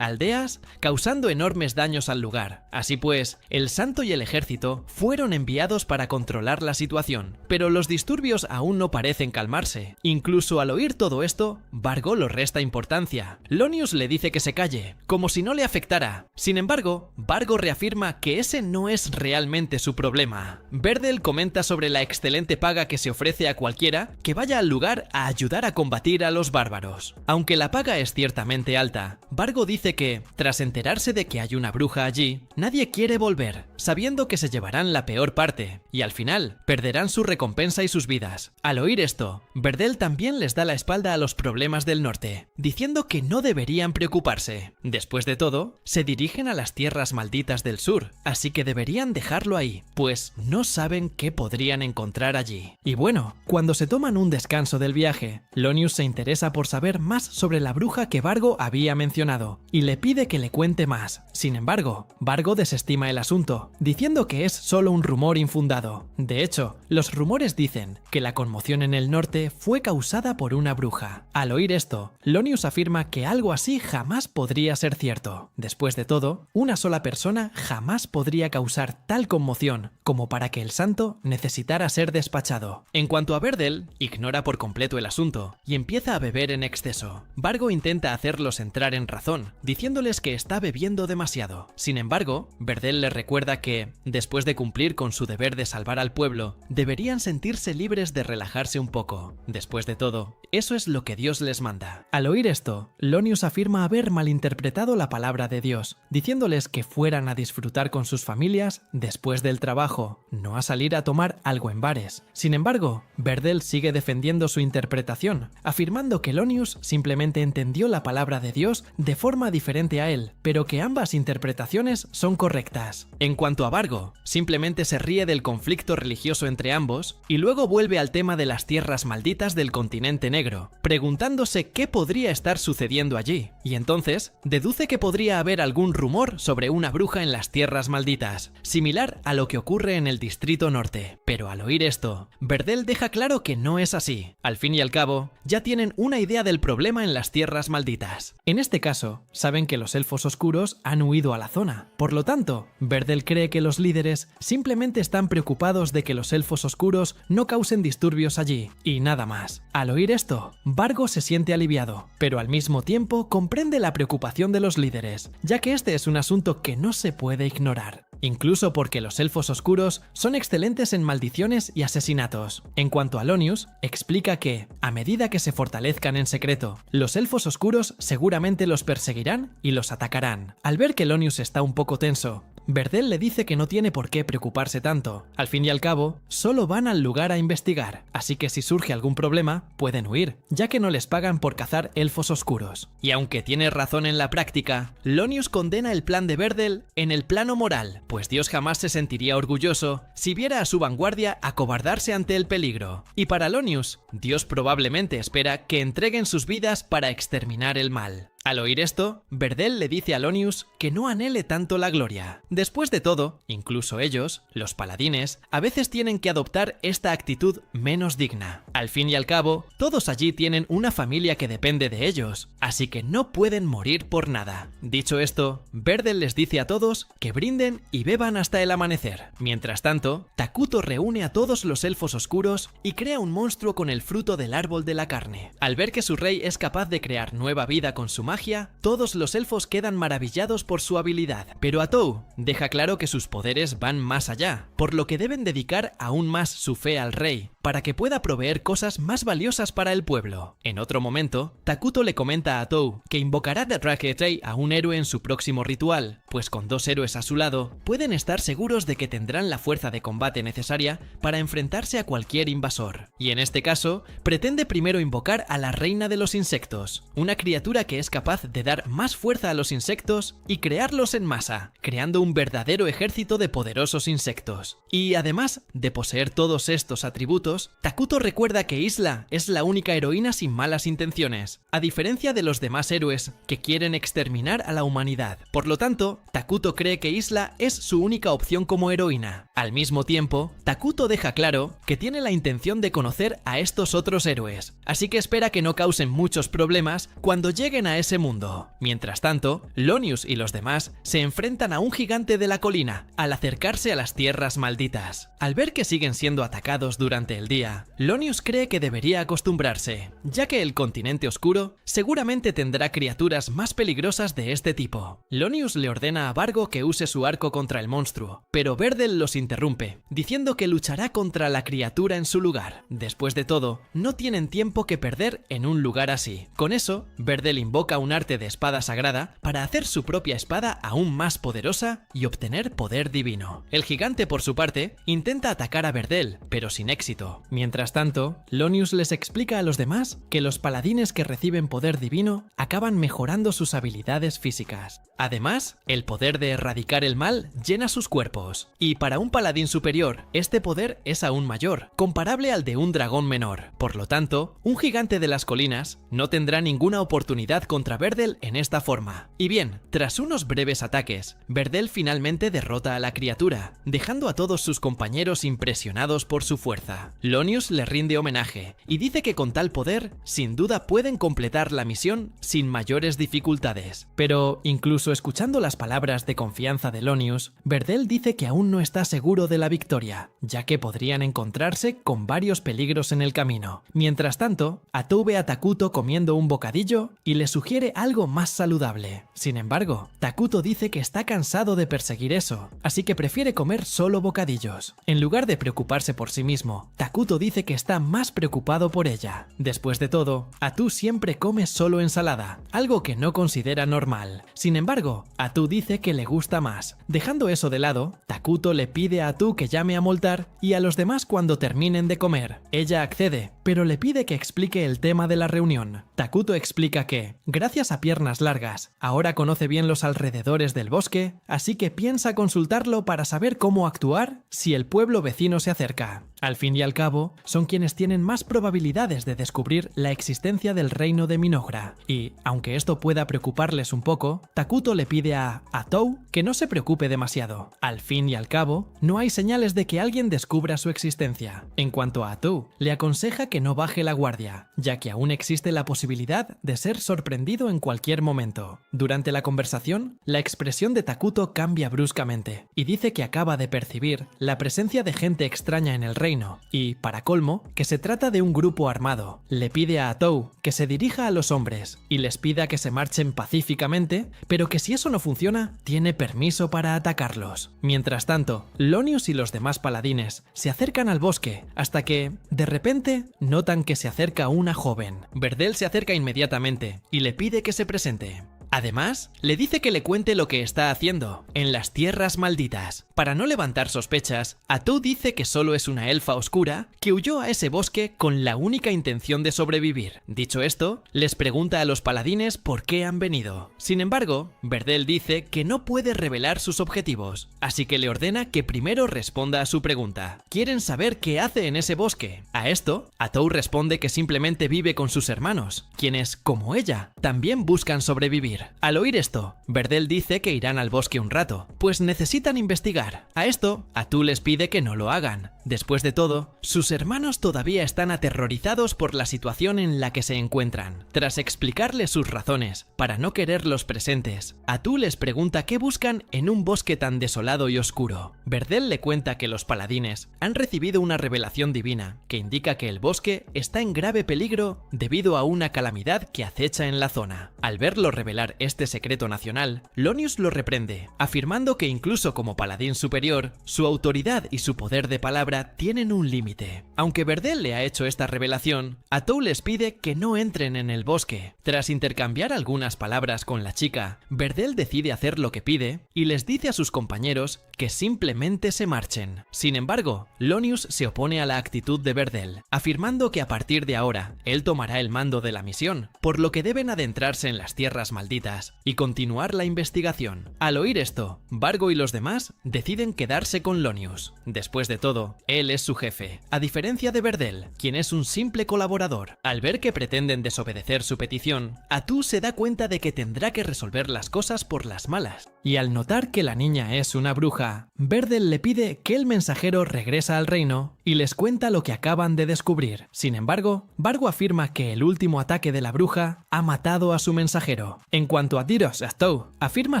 aldeas, causando enormes daños al lugar. Así pues, el santo y el ejército fueron enviados para controlar la situación, pero los disturbios aún no parecen calmarse. Incluso al oír todo esto, Vargo lo resta importancia. Lonius le dice que se calle, como si no le afectara. Sin embargo, Vargo reafirma que ese no es realmente su problema. Verdel comenta sobre la excelente paga que se ofrece a cualquiera que vaya al lugar a ayudar a combatir a los bárbaros. Aunque la paga es ciertamente alta, Vargo dice que, tras enterarse de que hay una bruja allí, nadie quiere volver, sabiendo que se llevarán la peor parte, y al final perderán su recompensa y sus vidas. Al oír esto, Verdel también les da la espalda a los problemas del norte, diciendo que no deberían preocuparse. Después de todo, se dirigen a las tierras malditas del sur, así que deberían dejarlo ahí, pues no saben qué podrían encontrar allí. Y bueno, cuando se toman un descanso del viaje, Lonius se interesa por saber más sobre la bruja que Vargo había mencionado, y le pide que le cuente más. Sin embargo, Vargo desestima el asunto, diciendo que es solo un rumor infundado. De hecho, los rumores dicen que la conmoción en el norte fue causada por una bruja. Al oír esto, Lonius afirma que algo así jamás podría ser cierto. Después de todo, una sola persona jamás podría causar tal conmoción como para que el santo necesitara ser despachado. En cuanto a Verdel, ignora por completo el asunto y empieza a beber en exceso. Vargo intenta hacerlos entrar en razón, diciéndoles que está bebiendo demasiado. Sin embargo, Verdel les recuerda que, después de cumplir con su deber de salvar al pueblo, deberían sentirse libres de relajarse un poco. Después de todo, eso es lo que Dios les manda. Al oír esto, Lonius afirma haber malinterpretado la palabra de Dios, diciéndoles que fueran a disfrutar con sus familias después del trabajo, no a salir a tomar algo en bares. Sin embargo, Berdel sigue defendiendo su interpretación, afirmando que Lonius simplemente entendió la palabra de Dios de forma diferente a él, pero que ambas interpretaciones son correctas. En cuanto a Vargo, simplemente se ríe del conflicto religioso entre ambos y luego vuelve al tema de las tierras malditas del continente negro, preguntándose qué podría estar sucediendo allí, y entonces deduce que podría haber algún rumor sobre una bruja en las tierras malditas, similar a lo que ocurre en el Distrito Norte. Pero al oír esto, Berdel deja claro que no es así. Al fin y al cabo, ya tienen una idea del problema en las tierras malditas. En este caso, saben que los elfos oscuros han huido a la zona. Por lo tanto, Berdel cree que los líderes simplemente están preocupados de que los elfos oscuros no causen disturbios allí, y nada más. Al oír esto, Vargo se siente aliviado, pero al mismo tiempo comprende la preocupación de los líderes, ya que este es un asunto que no se puede ignorar. Incluso porque los elfos oscuros son excelentes en maldiciones y asesinatos. En cuanto a Lonius, explica que, a medida que se fortalezcan en secreto, los elfos oscuros seguramente los perseguirán y los atacarán. Al ver que Lonius está un poco tenso, Berdel le dice que no tiene por qué preocuparse tanto. Al fin y al cabo, solo van al lugar a investigar, así que si surge algún problema, pueden huir, ya que no les pagan por cazar elfos oscuros. Y aunque tiene razón en la práctica, Lonius condena el plan de Berdel en el plano moral, pues Dios jamás se sentiría orgulloso si viera a su vanguardia acobardarse ante el peligro. Y para Lonius, Dios probablemente espera que entreguen sus vidas para exterminar el mal. Al oír esto, Berdel le dice a Lonius que no anhele tanto la gloria. Después de todo, incluso ellos, los paladines, a veces tienen que adoptar esta actitud menos digna. Al fin y al cabo, todos allí tienen una familia que depende de ellos, así que no pueden morir por nada. Dicho esto, Berdel les dice a todos que brinden y beban hasta el amanecer. Mientras tanto, Takuto reúne a todos los elfos oscuros y crea un monstruo con el fruto del árbol de la carne. Al ver que su rey es capaz de crear nueva vida con su magia, todos los elfos quedan maravillados por su habilidad, pero Atou deja claro que sus poderes van más allá, por lo que deben dedicar aún más su fe al rey, para que pueda proveer cosas más valiosas para el pueblo. En otro momento, Takuto le comenta a Atou que invocará de Raketrei a un héroe en su próximo ritual, pues con dos héroes a su lado, pueden estar seguros de que tendrán la fuerza de combate necesaria para enfrentarse a cualquier invasor. Y en este caso, pretende primero invocar a la reina de los insectos, una criatura que es capaz de dar más fuerza a los insectos y crearlos en masa, creando un verdadero ejército de poderosos insectos. Y además de poseer todos estos atributos, Takuto recuerda que Isla es la única heroína sin malas intenciones, a diferencia de los demás héroes que quieren exterminar a la humanidad. Por lo tanto, Takuto cree que Isla es su única opción como heroína. Al mismo tiempo, Takuto deja claro que tiene la intención de conocer a estos otros héroes, así que espera que no causen muchos problemas cuando lleguen a ese mundo. Mientras tanto, Lonius y los demás se enfrentan a un gigante de la colina al acercarse a las tierras malditas. Al ver que siguen siendo atacados durante el día, Lonius cree que debería acostumbrarse, ya que el continente oscuro seguramente tendrá criaturas más peligrosas de este tipo. Lonius le ordena a Vargo que use su arco contra el monstruo, pero Berdel los interrumpe, diciendo que luchará contra la criatura en su lugar. Después de todo, no tienen tiempo que perder en un lugar así. Con eso, Berdel invoca un arte de espada sagrada para hacer su propia espada aún más poderosa y obtener poder divino. El gigante, por su parte, intenta atacar a Berdel, pero sin éxito. Mientras tanto, Lonius les explica a los demás que los paladines que reciben poder divino acaban mejorando sus habilidades físicas. Además, el poder de erradicar el mal llena sus cuerpos, y para un paladín superior, este poder es aún mayor, comparable al de un dragón menor. Por lo tanto, un gigante de las colinas no tendrá ninguna oportunidad contra Berdel en esta forma. Y bien, tras unos breves ataques, Berdel finalmente derrota a la criatura, dejando a todos sus compañeros impresionados por su fuerza. Lonius le rinde homenaje y dice que con tal poder, sin duda pueden completar la misión sin mayores dificultades. Pero, incluso escuchando las palabras de confianza de Lonius, Berdel dice que aún no está seguro de la victoria, ya que podrían encontrarse con varios peligros en el camino. Mientras tanto, Atou ve a Takuto comiendo un bocadillo y le sugiere algo más saludable. Sin embargo, Takuto dice que está cansado de perseguir eso, así que prefiere comer solo bocadillos. En lugar de preocuparse por sí mismo, Takuto dice que está más preocupado por ella. Después de todo, Atu siempre come solo ensalada, algo que no considera normal. Sin embargo, Atu dice que le gusta más. Dejando eso de lado, Takuto le pide a Atu que llame a Moltar y a los demás cuando terminen de comer. Ella accede, pero le pide que explique el tema de la reunión. Takuto explica que, gracias a Piernas Largas, ahora conoce bien los alrededores del bosque, así que piensa consultarlo para saber cómo actuar si el pueblo vecino se acerca. Al fin y al cabo, son quienes tienen más probabilidades de descubrir la existencia del reino de Minohra, y, aunque esto pueda preocuparles un poco, Takuto le pide a Tou que no se preocupe demasiado. Al fin y al cabo, no hay señales de que alguien descubra su existencia. En cuanto a Tou, le aconseja que no baje la guardia, ya que aún existe la posibilidad de ser sorprendido en cualquier momento. Durante la conversación, la expresión de Takuto cambia bruscamente, y dice que acaba de percibir la presencia de gente extraña en el reino y, para colmo, que se trata de un grupo armado. Le pide a Tou que se dirija a los hombres y les pida que se marchen pacíficamente, pero que si eso no funciona, tiene permiso para atacarlos. Mientras tanto, Lonius y los demás paladines se acercan al bosque hasta que, de repente, notan que se acerca una joven. Verdel se acerca inmediatamente y le pide que se presente. Además, le dice que le cuente lo que está haciendo en las tierras malditas. Para no levantar sospechas, Atu dice que solo es una elfa oscura que huyó a ese bosque con la única intención de sobrevivir. Dicho esto, les pregunta a los paladines por qué han venido. Sin embargo, Verdel dice que no puede revelar sus objetivos, así que le ordena que primero responda a su pregunta. Quieren saber qué hace en ese bosque. A esto, Atu responde que simplemente vive con sus hermanos, quienes, como ella, también buscan sobrevivir. Al oír esto, Verdel dice que irán al bosque un rato, pues necesitan investigar. A esto, Atu les pide que no lo hagan. Después de todo, sus hermanos todavía están aterrorizados por la situación en la que se encuentran. Tras explicarles sus razones para no quererlos presentes, Atu les pregunta qué buscan en un bosque tan desolado y oscuro. Verdel le cuenta que los paladines han recibido una revelación divina que indica que el bosque está en grave peligro debido a una calamidad que acecha en la zona. Al verlo revelar este secreto nacional, Lonius lo reprende, afirmando que incluso como paladín superior, su autoridad y su poder de palabra tienen un límite. Aunque Verdel le ha hecho esta revelación, Atu les pide que no entren en el bosque. Tras intercambiar algunas palabras con la chica, Verdel decide hacer lo que pide y les dice a sus compañeros que simplemente se marchen. Sin embargo, Lonius se opone a la actitud de Verdel, afirmando que a partir de ahora, él tomará el mando de la misión, por lo que deben adentrarse en las tierras malditas y continuar la investigación. Al oír esto, Vargo y los demás deciden quedarse con Lonius. Después de todo, él es su jefe, a diferencia de Verdel, quien es un simple colaborador. Al ver que pretenden desobedecer su petición, Atu se da cuenta de que tendrá que resolver las cosas por las malas. Y al notar que la niña es una bruja, Verdel le pide que el mensajero regresa al reino y les cuenta lo que acaban de descubrir. Sin embargo, Vargo afirma que el último ataque de la bruja ha matado a su mensajero. En cuanto a Diros Astou, afirma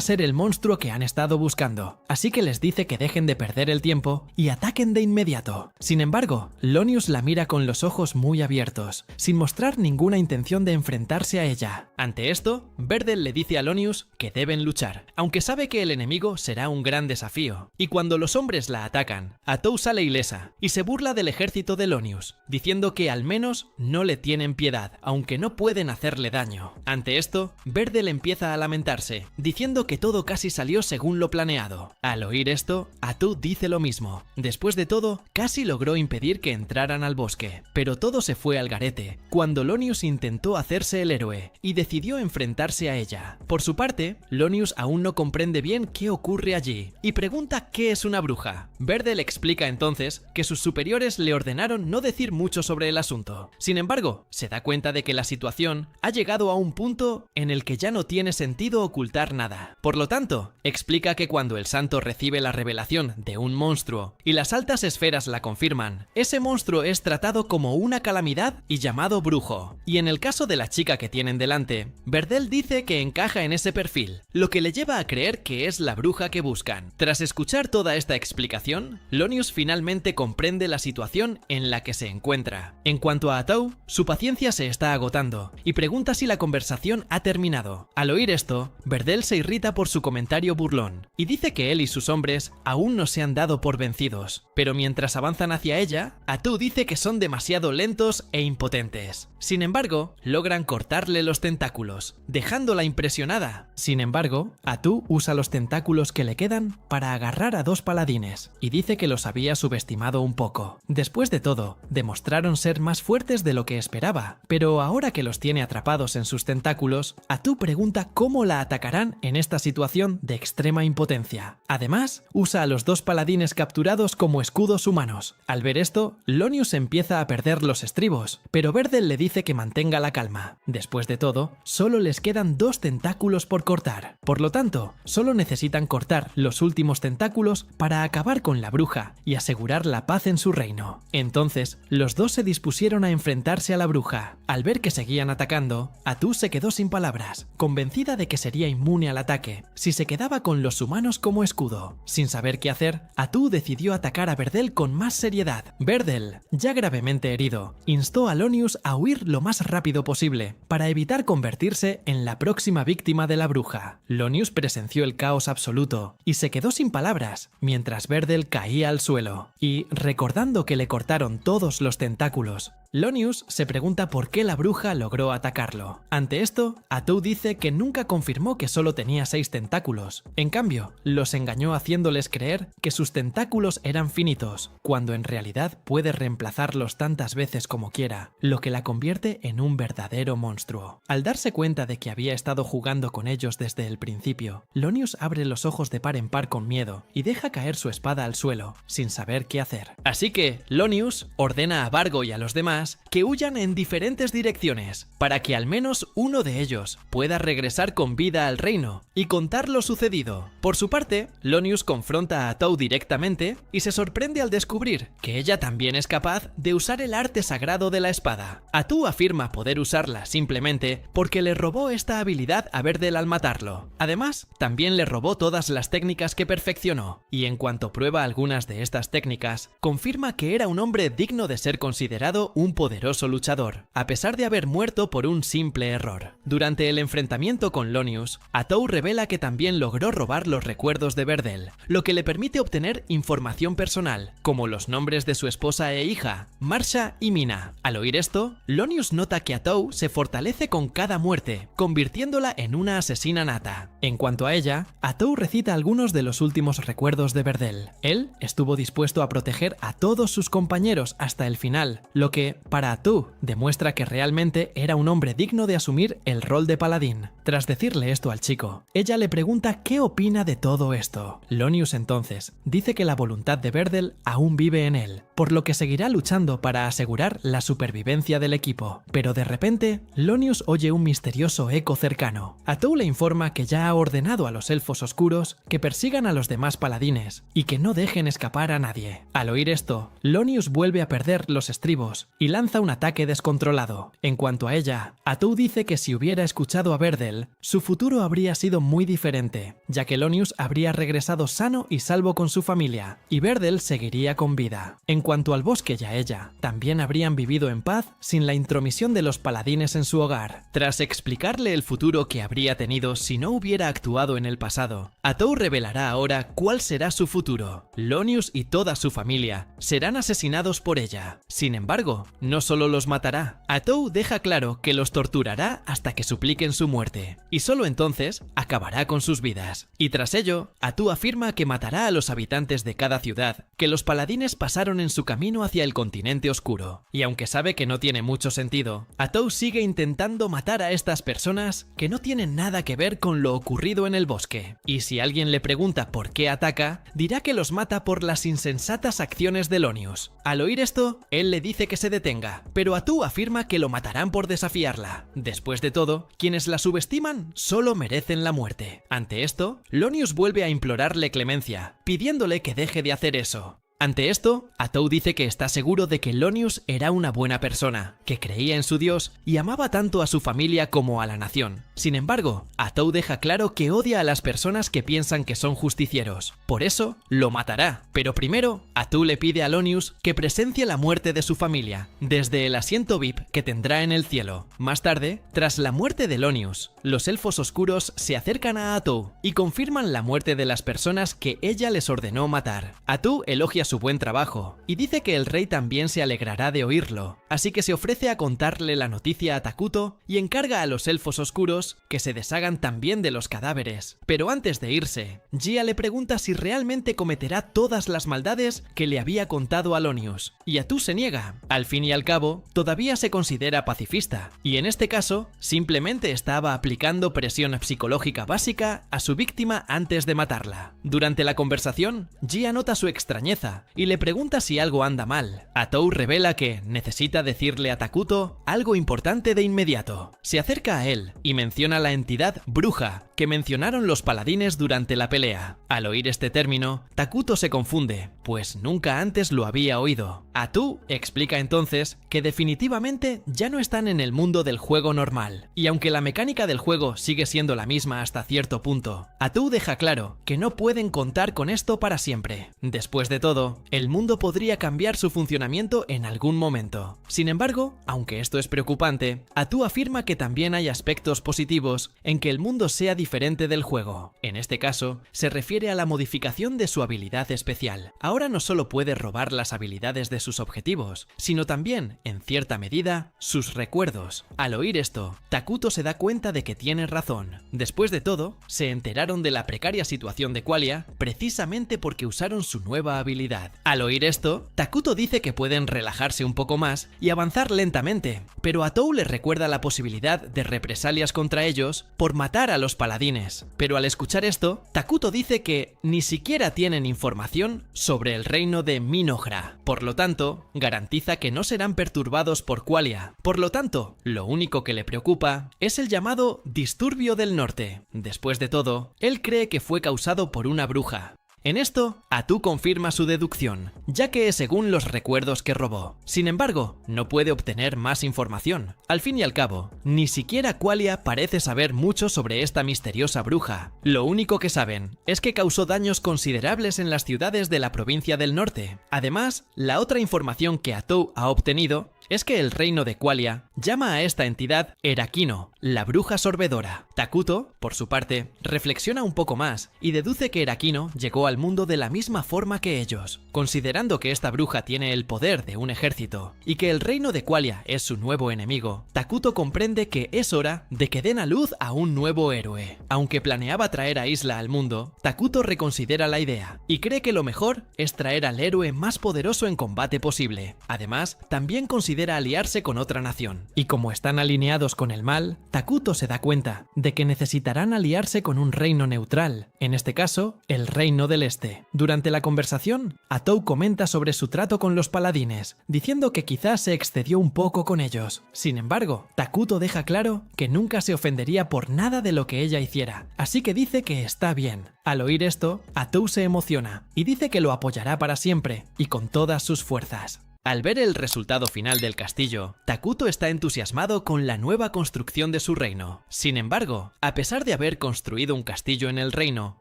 ser el monstruo que han estado buscando, así que les dice que dejen de perder el tiempo y ataquen de inmediato. Sin embargo, Lonius la mira con los ojos muy abiertos, sin mostrar ninguna intención de enfrentarse a ella. Ante esto, Verdel le dice a Lonius que deben luchar, aunque sabe que el enemigo será un gran desafío. Y cuando los hombres la atacan, Atu sale ilesa y se burla del ejército de Lonius, diciendo que al menos no le tienen piedad, aunque no pueden hacerle daño. Ante esto, Verdel empieza a lamentarse, diciendo que todo casi salió según lo planeado. Al oír esto, Atu dice lo mismo. Después de todo, casi logró impedir que entraran al bosque, pero todo se fue al garete cuando Lonius intentó hacerse el héroe y decidió enfrentarse a ella. Por su parte, Lonius aún no comprende bien qué ocurre allí y pregunta qué es una bruja. Verdel explica entonces que sus superiores le ordenaron no decir mucho sobre el asunto. Sin embargo, se da cuenta de que la situación ha llegado a un punto en el que ya no tiene sentido ocultar nada. Por lo tanto, explica que cuando el santo recibe la revelación de un monstruo y las altas esferas la confirman, ese monstruo es tratado como una calamidad y llamado brujo. Y en el caso de la chica que tienen delante, Verdel dice que encaja en ese perfil, lo que le lleva a creer que es la bruja que buscan. Tras escuchar toda esta explicación, Lonius finalmente comprende la la situación en la que se encuentra. En cuanto a Atou, su paciencia se está agotando y pregunta si la conversación ha terminado. Al oír esto, Berdel se irrita por su comentario burlón y dice que él y sus hombres aún no se han dado por vencidos, pero mientras avanzan hacia ella, Atou dice que son demasiado lentos e impotentes. Sin embargo, logran cortarle los tentáculos, dejándola impresionada. Sin embargo, Atou usa los tentáculos que le quedan para agarrar a dos paladines y dice que los había subestimado un poco. Después de todo, demostraron ser más fuertes de lo que esperaba, pero ahora que los tiene atrapados en sus tentáculos, Atou pregunta cómo la atacarán en esta situación de extrema impotencia. Además, usa a los dos paladines capturados como escudos humanos. Al ver esto, Lonius empieza a perder los estribos, pero Berdel le dice que mantenga la calma. Después de todo, solo les quedan dos tentáculos por cortar. Por lo tanto, solo necesitan cortar los últimos tentáculos para acabar con la bruja y asegurar la paz en su reino. Entonces, los dos se dispusieron a enfrentarse a la bruja. Al ver que seguían atacando, Atou se quedó sin palabras, convencida de que sería inmune al ataque si se quedaba con los humanos como escudo. Sin saber qué hacer, Atou decidió atacar a Berdel con más seriedad. Berdel, ya gravemente herido, instó a Lonius a huir lo más rápido posible para evitar convertirse en la próxima víctima de la bruja. Lonius presenció el caos absoluto y se quedó sin palabras mientras Berdel caía al suelo. Y recordando que le cortaron todos los tentáculos, Lonius se pregunta por qué la bruja logró atacarlo. Ante esto, Atou dice que nunca confirmó que solo tenía 6 tentáculos. En cambio, los engañó haciéndoles creer que sus tentáculos eran finitos, cuando en realidad puede reemplazarlos tantas veces como quiera, lo que la convierte en un verdadero monstruo. Al darse cuenta de que había estado jugando con ellos desde el principio, Lonius abre los ojos de par en par con miedo y deja caer su espada al suelo, sin saber qué hacer. Así que, Lonius ordena a Vargo y a los demás que huyan en diferentes direcciones, para que al menos uno de ellos pueda regresar con vida al reino y contar lo sucedido. Por su parte, Lonius confronta a Atou directamente y se sorprende al descubrir que ella también es capaz de usar el arte sagrado de la espada. Atou afirma poder usarla simplemente porque le robó esta habilidad a Berdel al matarlo. Además, también le robó todas las técnicas que perfeccionó, y en cuanto prueba algunas de estas técnicas, confirma que era un hombre digno de ser considerado un poderoso luchador, a pesar de haber muerto por un simple error. Durante el enfrentamiento con Lonius, Atou revela que también logró robar los recuerdos de Berdel, lo que le permite obtener información personal, como los nombres de su esposa e hija, Marsha y Mina. Al oír esto, Lonius nota que Atou se fortalece con cada muerte, convirtiéndola en una asesina nata. En cuanto a ella, Atou recita algunos de los últimos recuerdos de Berdel. Él estuvo dispuesto a proteger a todos sus compañeros hasta el final, lo que, para Atou, demuestra que realmente era un hombre digno de asumir el rol de paladín. Tras decirle esto al chico, ella le pregunta qué opina de todo esto. Lonius entonces dice que la voluntad de Berdel aún vive en él, por lo que seguirá luchando para asegurar la supervivencia del equipo. Pero de repente, Lonius oye un misterioso eco cercano. Atou le informa que ya ha ordenado a los elfos oscuros que persigan a los demás paladines y que no dejen escapar a nadie. Al oír esto, Lonius vuelve a perder los estribos y lanza un ataque descontrolado. En cuanto a ella, Atou dice que si hubiera escuchado a Berdel, su futuro habría sido muy diferente, ya que Lonius habría regresado sano y salvo con su familia, y Berdel seguiría con vida. En cuanto al bosque y a ella, también habrían vivido en paz sin la intromisión de los paladines en su hogar. Tras explicarle el futuro que habría tenido si no hubiera actuado en el pasado, Atou revelará ahora cuál será su futuro. Lonius y toda su familia serán asesinados por ella. Sin embargo, no solo los matará, Atou deja claro que los torturará hasta que supliquen su muerte, y solo entonces acabará con sus vidas. Y tras ello, Atou afirma que matará a los habitantes de cada ciudad que los paladines pasaron en su camino hacia el continente oscuro. Y aunque sabe que no tiene mucho sentido, Atou sigue intentando matar a estas personas que no tienen nada que ver con lo ocurrido en el bosque. Y si alguien le pregunta por qué ataca, dirá que los mata por las insensatas acciones de Lonius. Al oír esto, él le dice que se detenga, pero Atou afirma que lo matarán por desafiarla. Después de todo, quienes la subestiman solo merecen la muerte. Ante esto, Lonius vuelve a implorarle clemencia, pidiéndole que deje de hacer eso. Ante esto, Atou dice que está seguro de que Lonius era una buena persona, que creía en su dios y amaba tanto a su familia como a la nación. Sin embargo, Atou deja claro que odia a las personas que piensan que son justicieros. Por eso, lo matará. Pero primero, Atou le pide a Lonius que presencie la muerte de su familia, desde el asiento VIP que tendrá en el cielo. Más tarde, tras la muerte de Lonius, los elfos oscuros se acercan a Atou y confirman la muerte de las personas que ella les ordenó matar. Atou elogia su buen trabajo y dice que el rey también se alegrará de oírlo, así que se ofrece a contarle la noticia a Takuto y encarga a los elfos oscuros que se deshagan también de los cadáveres. Pero antes de irse, Gia le pregunta si realmente cometerá todas las maldades que le había contado a Lonius, y Atou se niega. Al fin y al cabo, todavía se considera pacifista, y en este caso, simplemente estaba aplicando presión psicológica básica a su víctima antes de matarla. Durante la conversación, Gia nota su extrañeza y le pregunta si algo anda mal. Atou revela que necesita decirle a Takuto algo importante de inmediato. Se acerca a él y menciona la entidad bruja que mencionaron los paladines durante la pelea. Al oír este término, Takuto se confunde, pues nunca antes lo había oído. Atou explica entonces que definitivamente ya no están en el mundo del juego normal, y aunque la mecánica del juego sigue siendo la misma hasta cierto punto, Atou deja claro que no pueden contar con esto para siempre. Después de todo, el mundo podría cambiar su funcionamiento en algún momento. Sin embargo, aunque esto es preocupante, Atou afirma que también hay aspectos positivos en que el mundo sea diferente del juego. En este caso, se refiere a la modificación de su habilidad especial. Ahora no solo puede robar las habilidades de sus objetivos, sino también, en cierta medida, sus recuerdos. Al oír esto, Takuto se da cuenta de que tiene razón. Después de todo, se enteraron de la precaria situación de Qualia precisamente porque usaron su nueva habilidad. Al oír esto, Takuto dice que pueden relajarse un poco más y avanzar lentamente, pero Atou les recuerda la posibilidad de represalias contra ellos por matar a los paladines. Pero al escuchar esto, Takuto dice que ni siquiera tienen información sobre el reino de Minohra. Por lo tanto, garantiza que no serán perturbados por Qualia. Por lo tanto, lo único que le preocupa es el llamado Disturbio del Norte. Después de todo, él cree que fue causado por una bruja. En esto, Atou confirma su deducción, ya que es según los recuerdos que robó. Sin embargo, no puede obtener más información. Al fin y al cabo, ni siquiera Qualia parece saber mucho sobre esta misteriosa bruja. Lo único que saben es que causó daños considerables en las ciudades de la provincia del norte. Además, la otra información que Atou ha obtenido es que el reino de Qualia llama a esta entidad Herakino, la bruja sorbedora. Takuto, por su parte, reflexiona un poco más y deduce que Herakino llegó al mundo de la misma forma que ellos. Considerando que esta bruja tiene el poder de un ejército y que el reino de Qualia es su nuevo enemigo, Takuto comprende que es hora de que den a luz a un nuevo héroe. Aunque planeaba traer a Isla al mundo, Takuto reconsidera la idea y cree que lo mejor es traer al héroe más poderoso en combate posible. Además, también considera aliarse con otra nación. Y como están alineados con el mal, Takuto se da cuenta de que necesitarán aliarse con un reino neutral, en este caso, el Reino del Este. Durante la conversación, Atou comenta sobre su trato con los paladines, diciendo que quizás se excedió un poco con ellos. Sin embargo, Takuto deja claro que nunca se ofendería por nada de lo que ella hiciera, así que dice que está bien. Al oír esto, Atou se emociona y dice que lo apoyará para siempre y con todas sus fuerzas. Al ver el resultado final del castillo, Takuto está entusiasmado con la nueva construcción de su reino. Sin embargo, a pesar de haber construido un castillo en el reino,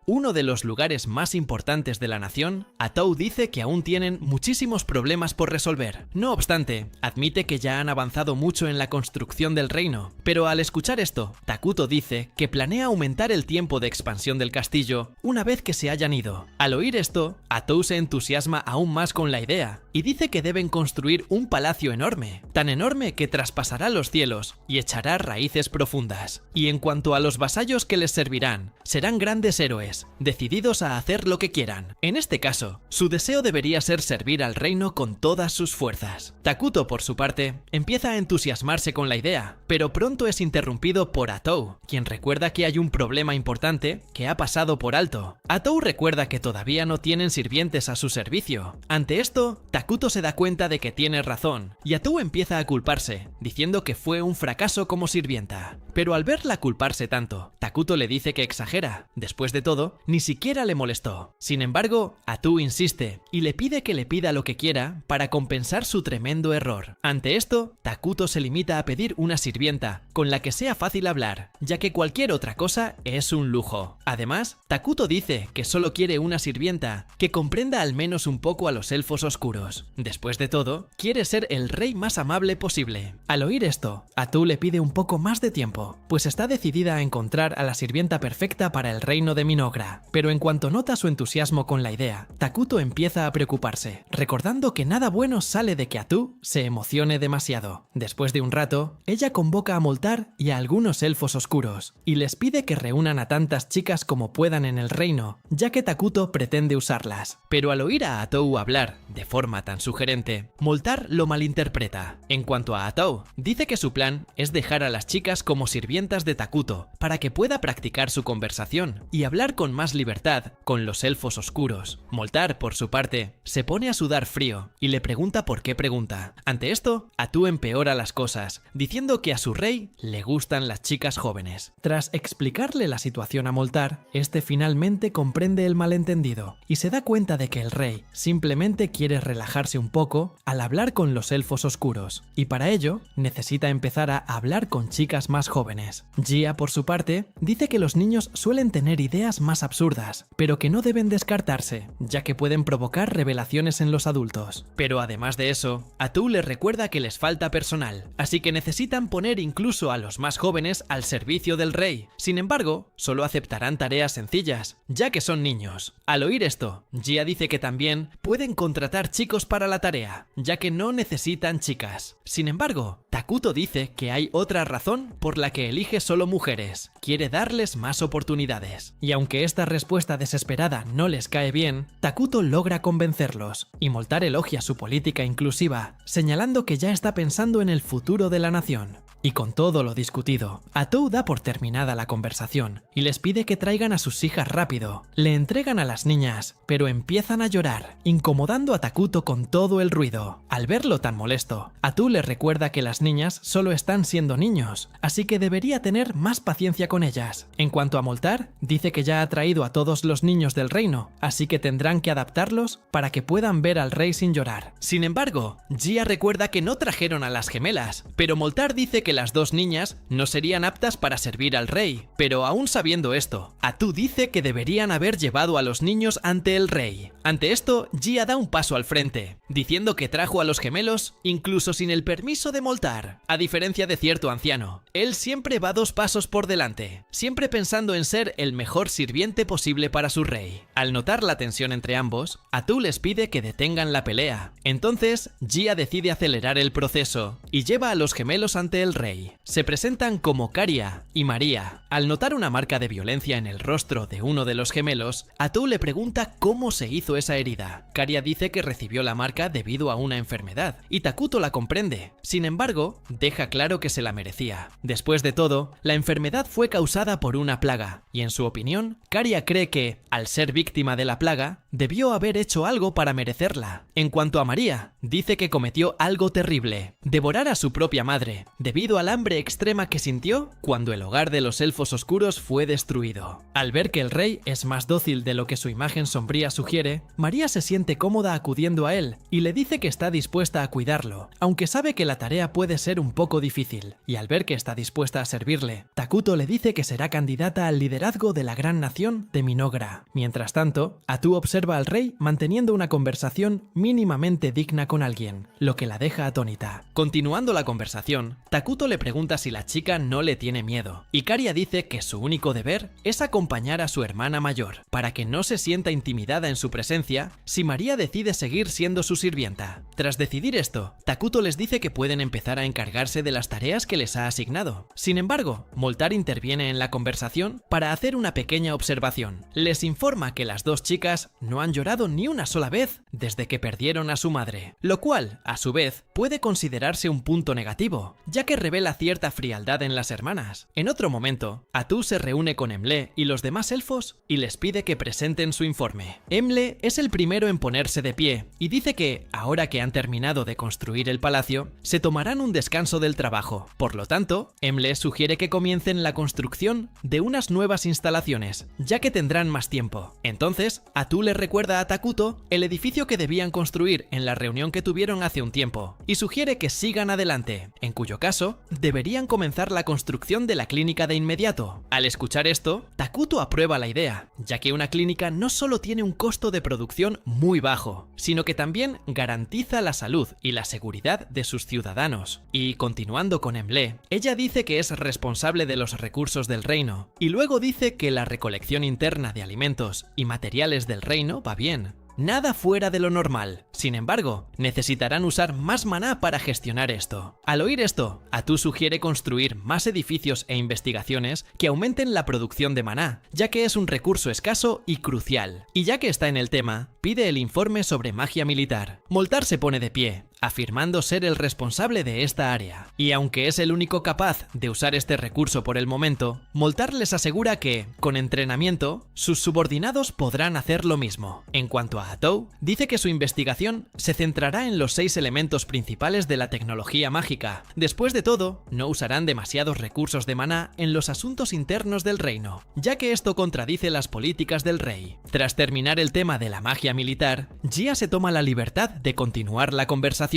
uno de los lugares más importantes de la nación, Atou dice que aún tienen muchísimos problemas por resolver. No obstante, admite que ya han avanzado mucho en la construcción del reino, pero al escuchar esto, Takuto dice que planea aumentar el tiempo de expansión del castillo una vez que se hayan ido. Al oír esto, Atou se entusiasma aún más con la idea y dice que deben construir un palacio enorme, tan enorme que traspasará los cielos y echará raíces profundas. Y en cuanto a los vasallos que les servirán, serán grandes héroes, decididos a hacer lo que quieran. En este caso, su deseo debería ser servir al reino con todas sus fuerzas. Takuto, por su parte, empieza a entusiasmarse con la idea, pero pronto es interrumpido por Atou, quien recuerda que hay un problema importante que ha pasado por alto. Atou recuerda que todavía no tienen sirvientes a su servicio. Ante esto, Takuto se da cuenta de que tiene razón, y Atou empieza a culparse, diciendo que fue un fracaso como sirvienta. pero al verla culparse tanto, Takuto le dice que exagera. Después de todo, ni siquiera le molestó. Sin embargo, Atu insiste y le pide que le pida lo que quiera para compensar su tremendo error. Ante esto, Takuto se limita a pedir una sirvienta con la que sea fácil hablar, ya que cualquier otra cosa es un lujo. Además, Takuto dice que solo quiere una sirvienta que comprenda al menos un poco a los elfos oscuros. Después de todo, quiere ser el rey más amable posible. Al oír esto, Atu le pide un poco más de tiempo, pues está decidida a encontrar a la sirvienta perfecta para el reino de Minogra. Pero en cuanto nota su entusiasmo con la idea, Takuto empieza a preocuparse, recordando que nada bueno sale de que Atu se emocione demasiado. Después de un rato, ella convoca a Moltar y a algunos elfos oscuros, y les pide que reúnan a tantas chicas como puedan en el reino, ya que Takuto pretende usarlas. Pero al oír a Atou hablar de forma tan sugerente, Moltar lo malinterpreta. En cuanto a Atou, dice que su plan es dejar a las chicas como sirvientas de Takuto para que pueda practicar su conversación y hablar con más libertad con los elfos oscuros. Moltar, por su parte, se pone a sudar frío y le pregunta por qué pregunta. Ante esto, Atu empeora las cosas, diciendo que a su rey le gustan las chicas jóvenes. Tras explicarle la situación a Moltar, este finalmente comprende el malentendido y se da cuenta de que el rey simplemente quiere relajarse un poco al hablar con los elfos oscuros, y para ello necesita empezar a hablar con chicas más jóvenes. Gia, por su parte, dice que los niños suelen tener ideas más absurdas, pero que no deben descartarse, ya que pueden provocar revelaciones en los adultos. Pero además de eso, Atu les recuerda que les falta personal, así que necesitan poner incluso a los más jóvenes al servicio del rey. Sin embargo, solo aceptarán tareas sencillas, ya que son niños. Al oír esto, Gia dice que también pueden contratar chicos para la tarea, ya que no necesitan chicas. Sin embargo, Takuto dice que hay otra razón por la que elige solo mujeres. Quiere darles más oportunidades. Y aunque esta respuesta desesperada no les cae bien, Takuto logra convencerlos, y Moltar elogia su política inclusiva, señalando que ya está pensando en el futuro de la nación. Y con todo lo discutido, Atou da por terminada la conversación y les pide que traigan a sus hijas rápido. Le entregan a las niñas, pero empiezan a llorar, incomodando a Takuto con todo el ruido. Al verlo tan molesto, Atou le recuerda que las niñas solo están siendo niños, así que debería tener más paciencia con ellas. En cuanto a Moltar, dice que ya ha traído a todos los niños del reino, así que tendrán que adaptarlos para que puedan ver al rey sin llorar. Sin embargo, Gia recuerda que no trajeron a las gemelas, pero Moltar dice que las dos niñas no serían aptas para servir al rey. Pero aún sabiendo esto, Atu dice que deberían haber llevado a los niños ante el rey. Ante esto, Gia da un paso al frente, diciendo que trajo a los gemelos incluso sin el permiso de Moltar. A diferencia de cierto anciano, él siempre va 2 pasos por delante, siempre pensando en ser el mejor sirviente posible para su rey. Al notar la tensión entre ambos, Atu les pide que detengan la pelea. Entonces, Gia decide acelerar el proceso y lleva a los gemelos ante el rey. Se presentan como Caria y María. Al notar una marca de violencia en el rostro de uno de los gemelos, Atu le pregunta cómo se hizo esa herida. Caria dice que recibió la marca debido a una enfermedad, y Takuto la comprende. Sin embargo, deja claro que se la merecía. Después de todo, la enfermedad fue causada por una plaga, y en su opinión, Caria cree que, al ser víctima de la plaga, debió haber hecho algo para merecerla. En cuanto a María, dice que cometió algo terrible: devorar a su propia madre, debido al hambre extrema que sintió cuando el hogar de los elfos oscuros fue destruido. Al ver que el rey es más dócil de lo que su imagen sombría sugiere, María se siente cómoda acudiendo a él y le dice que está dispuesta a cuidarlo, aunque sabe que la tarea puede ser un poco difícil. Y al ver que está dispuesta a servirle, Takuto le dice que será candidata al liderazgo de la gran nación de Minogra. Mientras tanto, Atu observa al rey manteniendo una conversación mínimamente digna con alguien, lo que la deja atónita. Continuando la conversación, Takuto le pregunta si la chica no le tiene miedo, y Caria dice que su único deber es acompañar a su hermana mayor, para que no se sienta intimidada en su presencia si María decide seguir siendo su sirvienta. Tras decidir esto, Takuto les dice que pueden empezar a encargarse de las tareas que les ha asignado. Sin embargo, Moltar interviene en la conversación para hacer una pequeña observación. Les informa que las dos chicas no han llorado ni una sola vez desde que perdieron a su madre, lo cual, a su vez, puede considerarse un punto negativo, ya que revela cierta frialdad en las hermanas. En otro momento, Atu se reúne con Emle y los demás elfos y les pide que presenten su informe. Emle es el primero en ponerse de pie y dice que, ahora que han terminado de construir el palacio, se tomarán un descanso del trabajo. Por lo tanto, Emle sugiere que comiencen la construcción de unas nuevas instalaciones, ya que tendrán más tiempo. Entonces, Atu le recuerda a Takuto el edificio que debían construir en la reunión que tuvieron hace un tiempo, y sugiere que sigan adelante, en cuyo caso, deberían comenzar la construcción de la clínica de inmediato. Al escuchar esto, Takuto aprueba la idea, ya que una clínica no solo tiene un costo de producción muy bajo, sino que también garantiza la salud y la seguridad de sus ciudadanos. Y continuando con Emle, ella dice que es responsable de los recursos del reino, y luego dice que la recolección interna de alimentos y materiales del reino va bien. Nada fuera de lo normal. Sin embargo, necesitarán usar más maná para gestionar esto. Al oír esto, Atu sugiere construir más edificios e investigaciones que aumenten la producción de maná, ya que es un recurso escaso y crucial. Y ya que está en el tema, pide el informe sobre magia militar. Moltar se pone de pie, afirmando ser el responsable de esta área. Y aunque es el único capaz de usar este recurso por el momento, Moltar les asegura que, con entrenamiento, sus subordinados podrán hacer lo mismo. En cuanto a Atou, dice que su investigación se centrará en los 6 elementos principales de la tecnología mágica. Después de todo, no usarán demasiados recursos de maná en los asuntos internos del reino, ya que esto contradice las políticas del rey. Tras terminar el tema de la magia militar, Jia se toma la libertad de continuar la conversación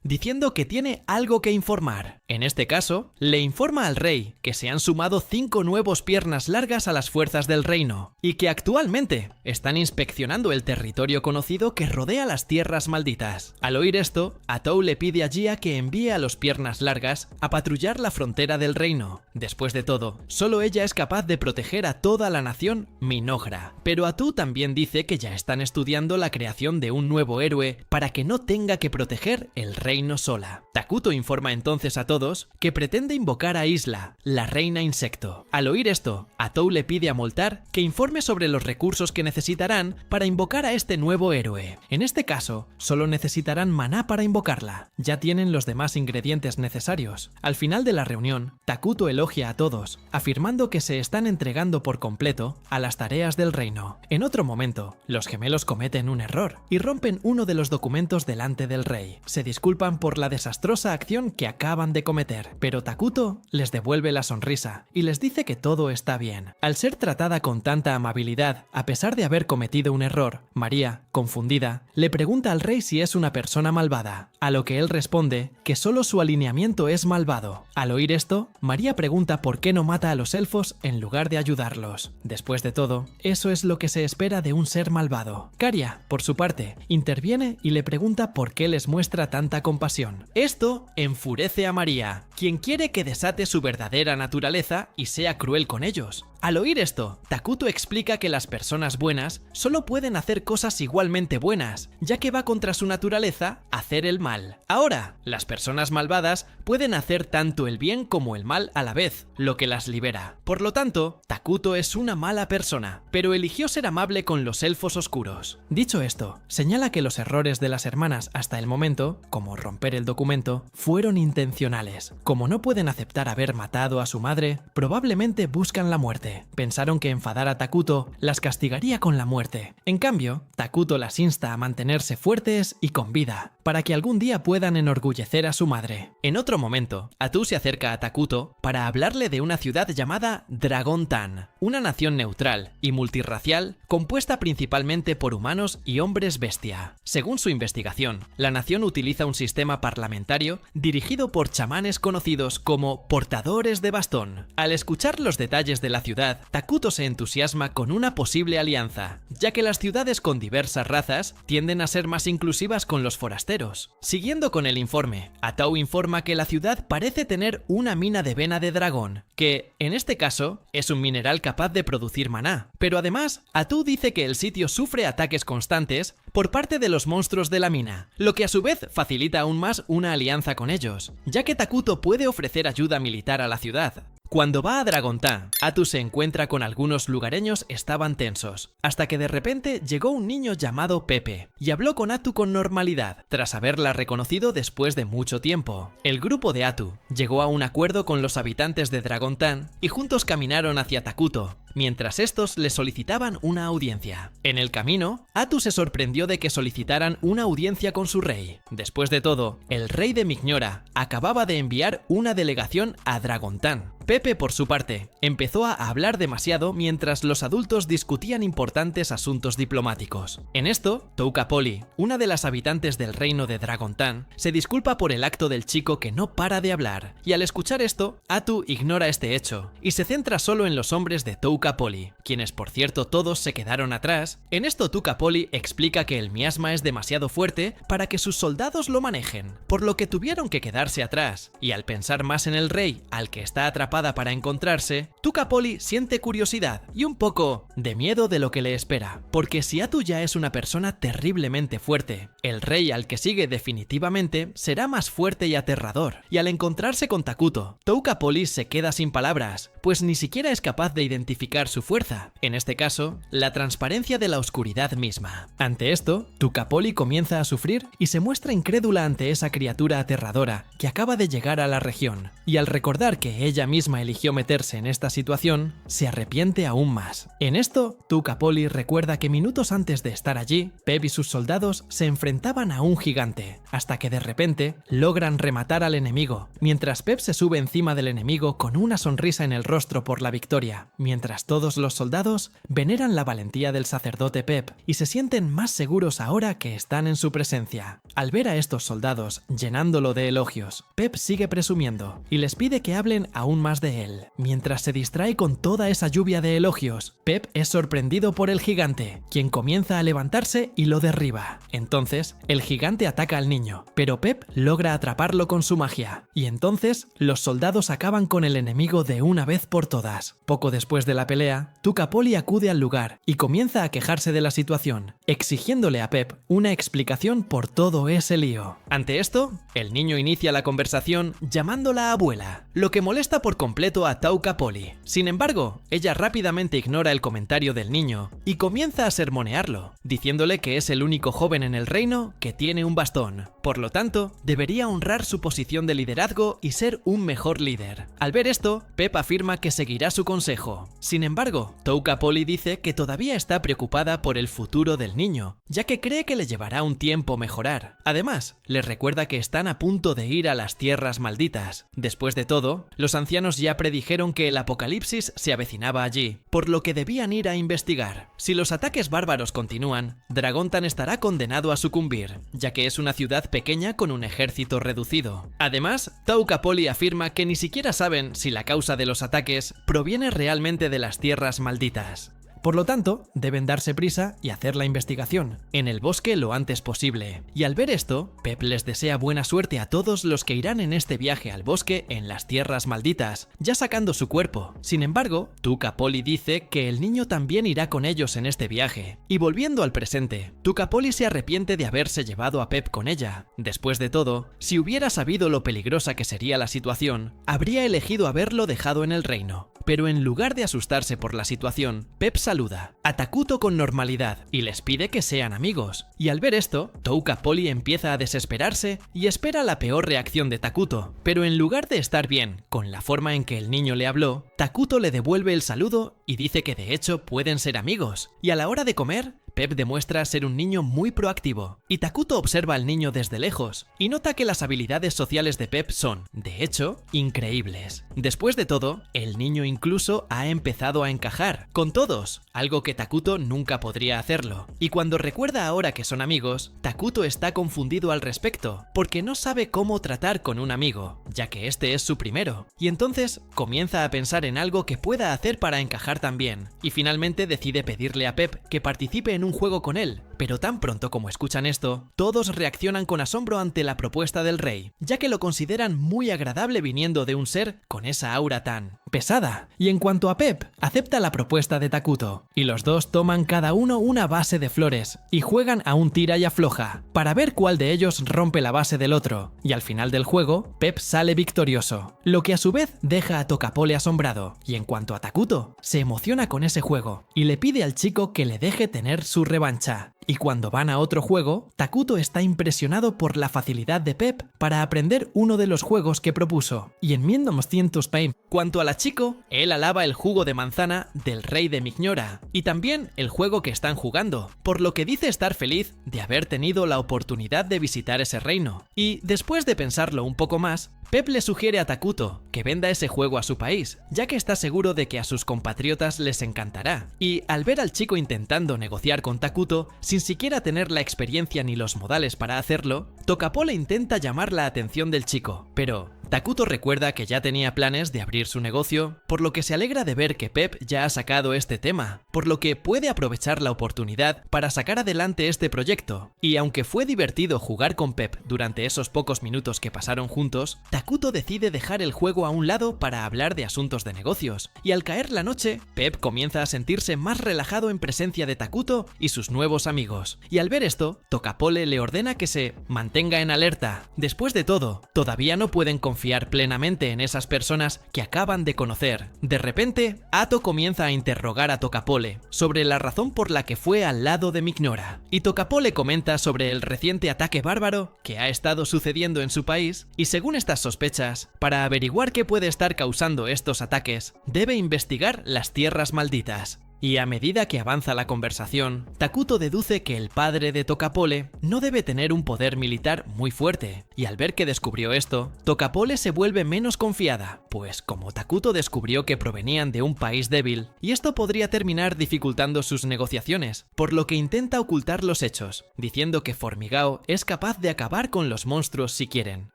diciendo que tiene algo que informar. En este caso, le informa al rey que se han sumado 5 nuevos piernas largas a las fuerzas del reino y que actualmente están inspeccionando el territorio conocido que rodea las tierras malditas. Al oír esto, Atou le pide a Jia que envíe a los piernas largas a patrullar la frontera del reino. Después de todo, solo ella es capaz de proteger a toda la nación Minogra. Pero Atou también dice que ya están estudiando la creación de un nuevo héroe para que no tenga que proteger el reino sola. Takuto informa entonces a todos que pretende invocar a Isla, la reina insecto. Al oír esto, Atou le pide a Moltar que informe sobre los recursos que necesitarán para invocar a este nuevo héroe. En este caso, solo necesitarán maná para invocarla. Ya tienen los demás ingredientes necesarios. Al final de la reunión, Takuto elogia a todos, afirmando que se están entregando por completo a las tareas del reino. En otro momento, los gemelos cometen un error y rompen uno de los documentos delante del rey. Se disculpan por la desastrosa acción que acaban de cometer, pero Takuto les devuelve la sonrisa y les dice que todo está bien. Al ser tratada con tanta amabilidad, a pesar de haber cometido un error, María, confundida, le pregunta al rey si es una persona malvada, a lo que él responde que solo su alineamiento es malvado. Al oír esto, María pregunta por qué no mata a los elfos en lugar de ayudarlos. Después de todo, eso es lo que se espera de un ser malvado. Caria, por su parte, interviene y le pregunta por qué les muestra tanta compasión. Esto enfurece a María, quien quiere que desate su verdadera naturaleza y sea cruel con ellos. Al oír esto, Takuto explica que las personas buenas solo pueden hacer cosas igualmente buenas, ya que va contra su naturaleza hacer el mal. Ahora, las personas malvadas pueden hacer tanto el bien como el mal a la vez, lo que las libera. Por lo tanto, Takuto es una mala persona, pero eligió ser amable con los elfos oscuros. Dicho esto, señala que los errores de las hermanas hasta el momento, como romper el documento, fueron intencionales. Como no pueden aceptar haber matado a su madre, probablemente buscan la muerte. Pensaron que enfadar a Takuto las castigaría con la muerte. En cambio, Takuto las insta a mantenerse fuertes y con vida, para que algún día puedan enorgullecer a su madre. En otro momento, Atu se acerca a Takuto para hablarle de una ciudad llamada Dragon Tan, una nación neutral y multirracial compuesta principalmente por humanos y hombres bestia. Según su investigación, la nación utiliza un sistema parlamentario dirigido por chamanes conocidos como portadores de bastón. Al escuchar los detalles de la ciudad, Takuto se entusiasma con una posible alianza, ya que las ciudades con diversas razas tienden a ser más inclusivas con los forasteros. Siguiendo con el informe, Atou informa que la ciudad parece tener una mina de vena de dragón, que, en este caso, es un mineral capaz de producir maná. Pero además, Atou dice que el sitio sufre ataques constantes por parte de los monstruos de la mina, lo que a su vez facilita aún más una alianza con ellos, ya que Takuto puede ofrecer ayuda militar a la ciudad. Cuando va a Dragontan, Atu se encuentra con algunos lugareños estaban tensos, hasta que de repente llegó un niño llamado Pepe y habló con Atu con normalidad, tras haberla reconocido después de mucho tiempo. El grupo de Atu llegó a un acuerdo con los habitantes de Dragontan y juntos caminaron hacia Takuto, mientras estos le solicitaban una audiencia. En el camino, Atu se sorprendió de que solicitaran una audiencia con su rey. Después de todo, el rey de Mignola acababa de enviar una delegación a Dragontan. Pepe, por su parte, empezó a hablar demasiado mientras los adultos discutían importantes asuntos diplomáticos. En esto, Touka Poli, una de las habitantes del reino de Dragontan, se disculpa por el acto del chico que no para de hablar, y al escuchar esto, Atu ignora este hecho, y se centra solo en los hombres de Touka Poli, quienes por cierto todos se quedaron atrás. En esto Touka Poli explica que el miasma es demasiado fuerte para que sus soldados lo manejen, por lo que tuvieron que quedarse atrás, y al pensar más en el rey al que está atrapado para encontrarse, Touka Poli siente curiosidad y un poco de miedo de lo que le espera, porque si Atu ya es una persona terriblemente fuerte, el rey al que sigue definitivamente será más fuerte y aterrador, y al encontrarse con Takuto, Touka Poli se queda sin palabras, pues ni siquiera es capaz de identificar su fuerza, en este caso, la transparencia de la oscuridad misma. Ante esto, Touka Poli comienza a sufrir y se muestra incrédula ante esa criatura aterradora que acaba de llegar a la región, y al recordar que ella misma eligió meterse en esta situación, se arrepiente aún más. En esto, Touka Poli recuerda que minutos antes de estar allí, Pep y sus soldados se enfrentaban a un gigante, hasta que de repente logran rematar al enemigo, mientras Pep se sube encima del enemigo con una sonrisa en el rostro por la victoria, mientras todos los soldados veneran la valentía del sacerdote Pep y se sienten más seguros ahora que están en su presencia. Al ver a estos soldados llenándolo de elogios, Pep sigue presumiendo y les pide que hablen aún más de él. Mientras se distrae con toda esa lluvia de elogios, Pep es sorprendido por el gigante, quien comienza a levantarse y lo derriba. Entonces, el gigante ataca al niño, pero Pep logra atraparlo con su magia, y entonces los soldados acaban con el enemigo de una vez por todas. Poco después de la pelea, Touka Poli acude al lugar y comienza a quejarse de la situación, exigiéndole a Pep una explicación por todo ese lío. Ante esto, el niño inicia la conversación llamándola abuela, lo que molesta por completo a Touka Poli. Sin embargo, ella rápidamente ignora el comentario del niño y comienza a sermonearlo, diciéndole que es el único joven en el reino que tiene un bastón. Por lo tanto, debería honrar su posición de liderazgo y ser un mejor líder. Al ver esto, Pep afirma que seguirá su consejo. Sin embargo, Touka Poli dice que todavía está preocupada por el futuro del niño, ya que cree que le llevará un tiempo mejorar. Además, les recuerda que están a punto de ir a las tierras malditas. Después de todo, los ancianos ya predijeron que el apocalipsis se avecinaba allí, por lo que debían ir a investigar. Si los ataques bárbaros continúan, Dragontan estará condenado a sucumbir, ya que es una ciudad pequeña con un ejército reducido. Además, Touka Poli afirma que ni siquiera saben si la causa de los ataques proviene realmente de las tierras malditas. Por lo tanto, deben darse prisa y hacer la investigación en el bosque lo antes posible. Y al ver esto, Pep les desea buena suerte a todos los que irán en este viaje al bosque en las tierras malditas, ya sacando su cuerpo. Sin embargo, Touka Poli dice que el niño también irá con ellos en este viaje. Y volviendo al presente, Touka Poli se arrepiente de haberse llevado a Pep con ella. Después de todo, si hubiera sabido lo peligrosa que sería la situación, habría elegido haberlo dejado en el reino. Pero en lugar de asustarse por la situación, Pep saluda a Takuto con normalidad y les pide que sean amigos. Y al ver esto, Touka Poli empieza a desesperarse y espera la peor reacción de Takuto. Pero en lugar de estar bien con la forma en que el niño le habló, Takuto le devuelve el saludo y dice que de hecho pueden ser amigos. Y a la hora de comer, Pep demuestra ser un niño muy proactivo, y Takuto observa al niño desde lejos, y nota que las habilidades sociales de Pep son, de hecho, increíbles. Después de todo, el niño incluso ha empezado a encajar con todos, algo que Takuto nunca podría hacerlo. Y cuando recuerda ahora que son amigos, Takuto está confundido al respecto, porque no sabe cómo tratar con un amigo, ya que este es su primero, y entonces comienza a pensar en algo que pueda hacer para encajar también, y finalmente decide pedirle a Pep que participe en un juego con él. Pero tan pronto como escuchan esto, todos reaccionan con asombro ante la propuesta del rey, ya que lo consideran muy agradable viniendo de un ser con esa aura tan pesada, y en cuanto a Pep, acepta la propuesta de Takuto, y los dos toman cada uno una base de flores, y juegan a un tira y afloja, para ver cuál de ellos rompe la base del otro, y al final del juego, Pep sale victorioso, lo que a su vez deja a Tokapole asombrado, y en cuanto a Takuto, se emociona con ese juego, y le pide al chico que le deje tener su revancha. Y cuando van a otro juego, Takuto está impresionado por la facilidad de Pep para aprender uno de los juegos que propuso. Y en 1900 cuanto a la chico, él alaba el jugo de manzana del rey de Mignola y también el juego que están jugando, por lo que dice estar feliz de haber tenido la oportunidad de visitar ese reino. Y después de pensarlo un poco más, Pep le sugiere a Takuto que venda ese juego a su país, ya que está seguro de que a sus compatriotas les encantará. Y al ver al chico intentando negociar con Takuto, sin siquiera tener la experiencia ni los modales para hacerlo, Tokapole intenta llamar la atención del chico, pero Takuto recuerda que ya tenía planes de abrir su negocio, por lo que se alegra de ver que Pep ya ha sacado este tema, por lo que puede aprovechar la oportunidad para sacar adelante este proyecto. Y aunque fue divertido jugar con Pep durante esos pocos minutos que pasaron juntos, Takuto decide dejar el juego a un lado para hablar de asuntos de negocios, y al caer la noche, Pep comienza a sentirse más relajado en presencia de Takuto y sus nuevos amigos, y al ver esto, Tokapole le ordena que se mantenga en alerta. Después de todo, todavía no pueden confiar plenamente en esas personas que acaban de conocer. De repente, Ato comienza a interrogar a Tokapole sobre la razón por la que fue al lado de Mignola, y Tokapole comenta sobre el reciente ataque bárbaro que ha estado sucediendo en su país, y según estas sospechas, para averiguar qué puede estar causando estos ataques, debe investigar las tierras malditas. Y a medida que avanza la conversación, Takuto deduce que el padre de Tokapole no debe tener un poder militar muy fuerte, y al ver que descubrió esto, Tokapole se vuelve menos confiada, pues como Takuto descubrió que provenían de un país débil, y esto podría terminar dificultando sus negociaciones, por lo que intenta ocultar los hechos, diciendo que Formigao es capaz de acabar con los monstruos si quieren.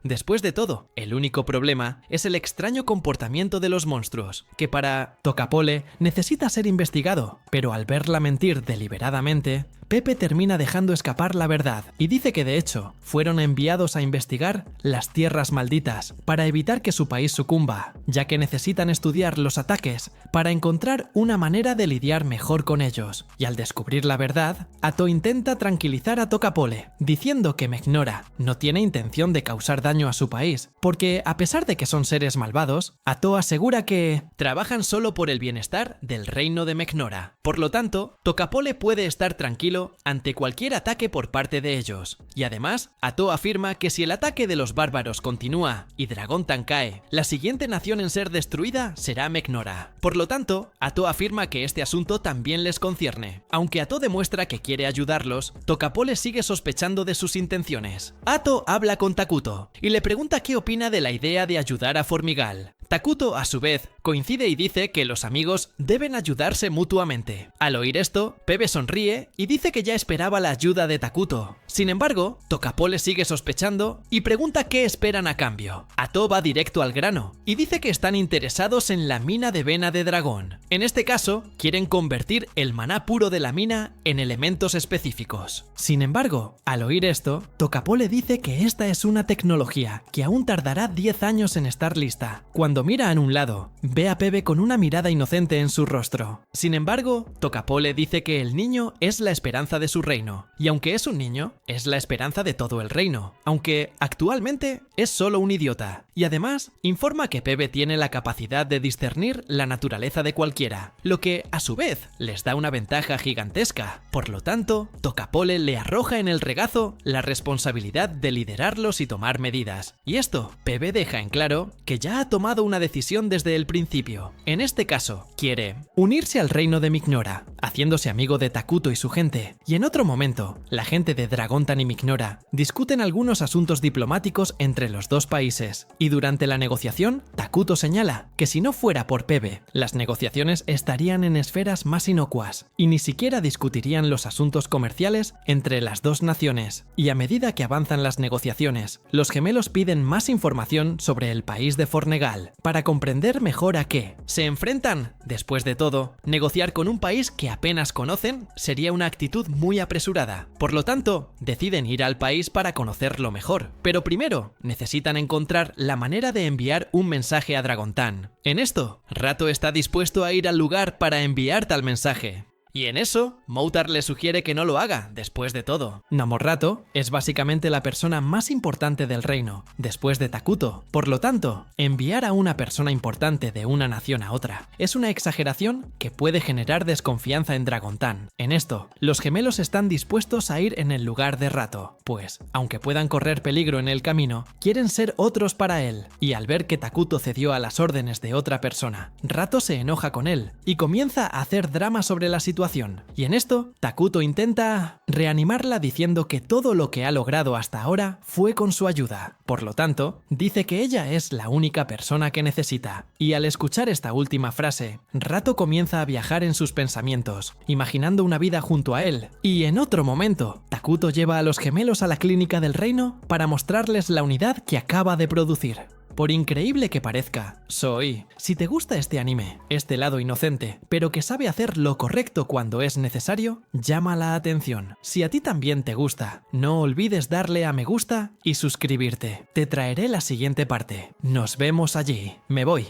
Después de todo, el único problema es el extraño comportamiento de los monstruos, que para Tokapole necesita ser investigado, pero al verla mentir deliberadamente, Pepe termina dejando escapar la verdad y dice que de hecho fueron enviados a investigar las tierras malditas para evitar que su país sucumba, ya que necesitan estudiar los ataques para encontrar una manera de lidiar mejor con ellos. Y al descubrir la verdad, Ato intenta tranquilizar a Tokapole, diciendo que Mignola no tiene intención de causar daño a su país, porque a pesar de que son seres malvados, Ato asegura que trabajan solo por el bienestar del reino de Mignola. Por lo tanto, Tokapole puede estar tranquilo ante cualquier ataque por parte de ellos. Y además, Ato afirma que si el ataque de los bárbaros continúa y Dragontan cae, la siguiente nación en ser destruida será Mignola. Por lo tanto, Ato afirma que este asunto también les concierne. Aunque Ato demuestra que quiere ayudarlos, Tokapole sigue sospechando de sus intenciones. Ato habla con Takuto y le pregunta qué opina de la idea de ayudar a Formigal. Takuto, a su vez, coincide y dice que los amigos deben ayudarse mutuamente. Al oír esto, Pepe sonríe y dice que ya esperaba la ayuda de Takuto. Sin embargo, Tokapole sigue sospechando y pregunta qué esperan a cambio. Ato va directo al grano y dice que están interesados en la mina de vena de dragón. En este caso, quieren convertir el maná puro de la mina en elementos específicos. Sin embargo, al oír esto, Tokapole dice que esta es una tecnología que aún tardará 10 años en estar lista. Cuando mira a un lado, ve a Pepe con una mirada inocente en su rostro. Sin embargo, Tokapole dice que el niño es la esperanza de su reino, y aunque es un niño, es la esperanza de todo el reino, aunque actualmente es solo un idiota. Y además, informa que Pepe tiene la capacidad de discernir la naturaleza de cualquiera, lo que a su vez les da una ventaja gigantesca. Por lo tanto, Tokapole le arroja en el regazo la responsabilidad de liderarlos y tomar medidas. Y esto, Pepe deja en claro que ya ha tomado una decisión desde el principio. En este caso, quiere unirse al reino de Mignola, haciéndose amigo de Takuto y su gente. Y en otro momento, la gente de Dragontan y Mignola discuten algunos asuntos diplomáticos entre los dos países. Y durante la negociación, Takuto señala que si no fuera por Pepe, las negociaciones estarían en esferas más inocuas y ni siquiera discutirían los asuntos comerciales entre las dos naciones. Y a medida que avanzan las negociaciones, los gemelos piden más información sobre el país de Fornegal para comprender mejor mejora que se enfrentan. Después de todo, negociar con un país que apenas conocen sería una actitud muy apresurada. Por lo tanto, deciden ir al país para conocerlo mejor. Pero primero, necesitan encontrar la manera de enviar un mensaje a Dragontan. En esto, Rato está dispuesto a ir al lugar para enviar tal mensaje. Y en eso, Moutar le sugiere que no lo haga, después de todo. Namorato es básicamente la persona más importante del reino, después de Takuto. Por lo tanto, enviar a una persona importante de una nación a otra es una exageración que puede generar desconfianza en Dragontan. En esto, los gemelos están dispuestos a ir en el lugar de Rato, pues, aunque puedan correr peligro en el camino, quieren ser otros para él. Y al ver que Takuto cedió a las órdenes de otra persona, Rato se enoja con él y comienza a hacer drama sobre la situación. Y en esto, Takuto intenta reanimarla diciendo que todo lo que ha logrado hasta ahora fue con su ayuda. Por lo tanto, dice que ella es la única persona que necesita. Y al escuchar esta última frase, Rato comienza a viajar en sus pensamientos, imaginando una vida junto a él. Y en otro momento, Takuto lleva a los gemelos a la clínica del reino para mostrarles la unidad que acaba de producir. Por increíble que parezca, si te gusta este anime, este lado inocente, pero que sabe hacer lo correcto cuando es necesario, llama la atención. Si a ti también te gusta, no olvides darle a me gusta y suscribirte. Te traeré la siguiente parte. Nos vemos allí. Me voy.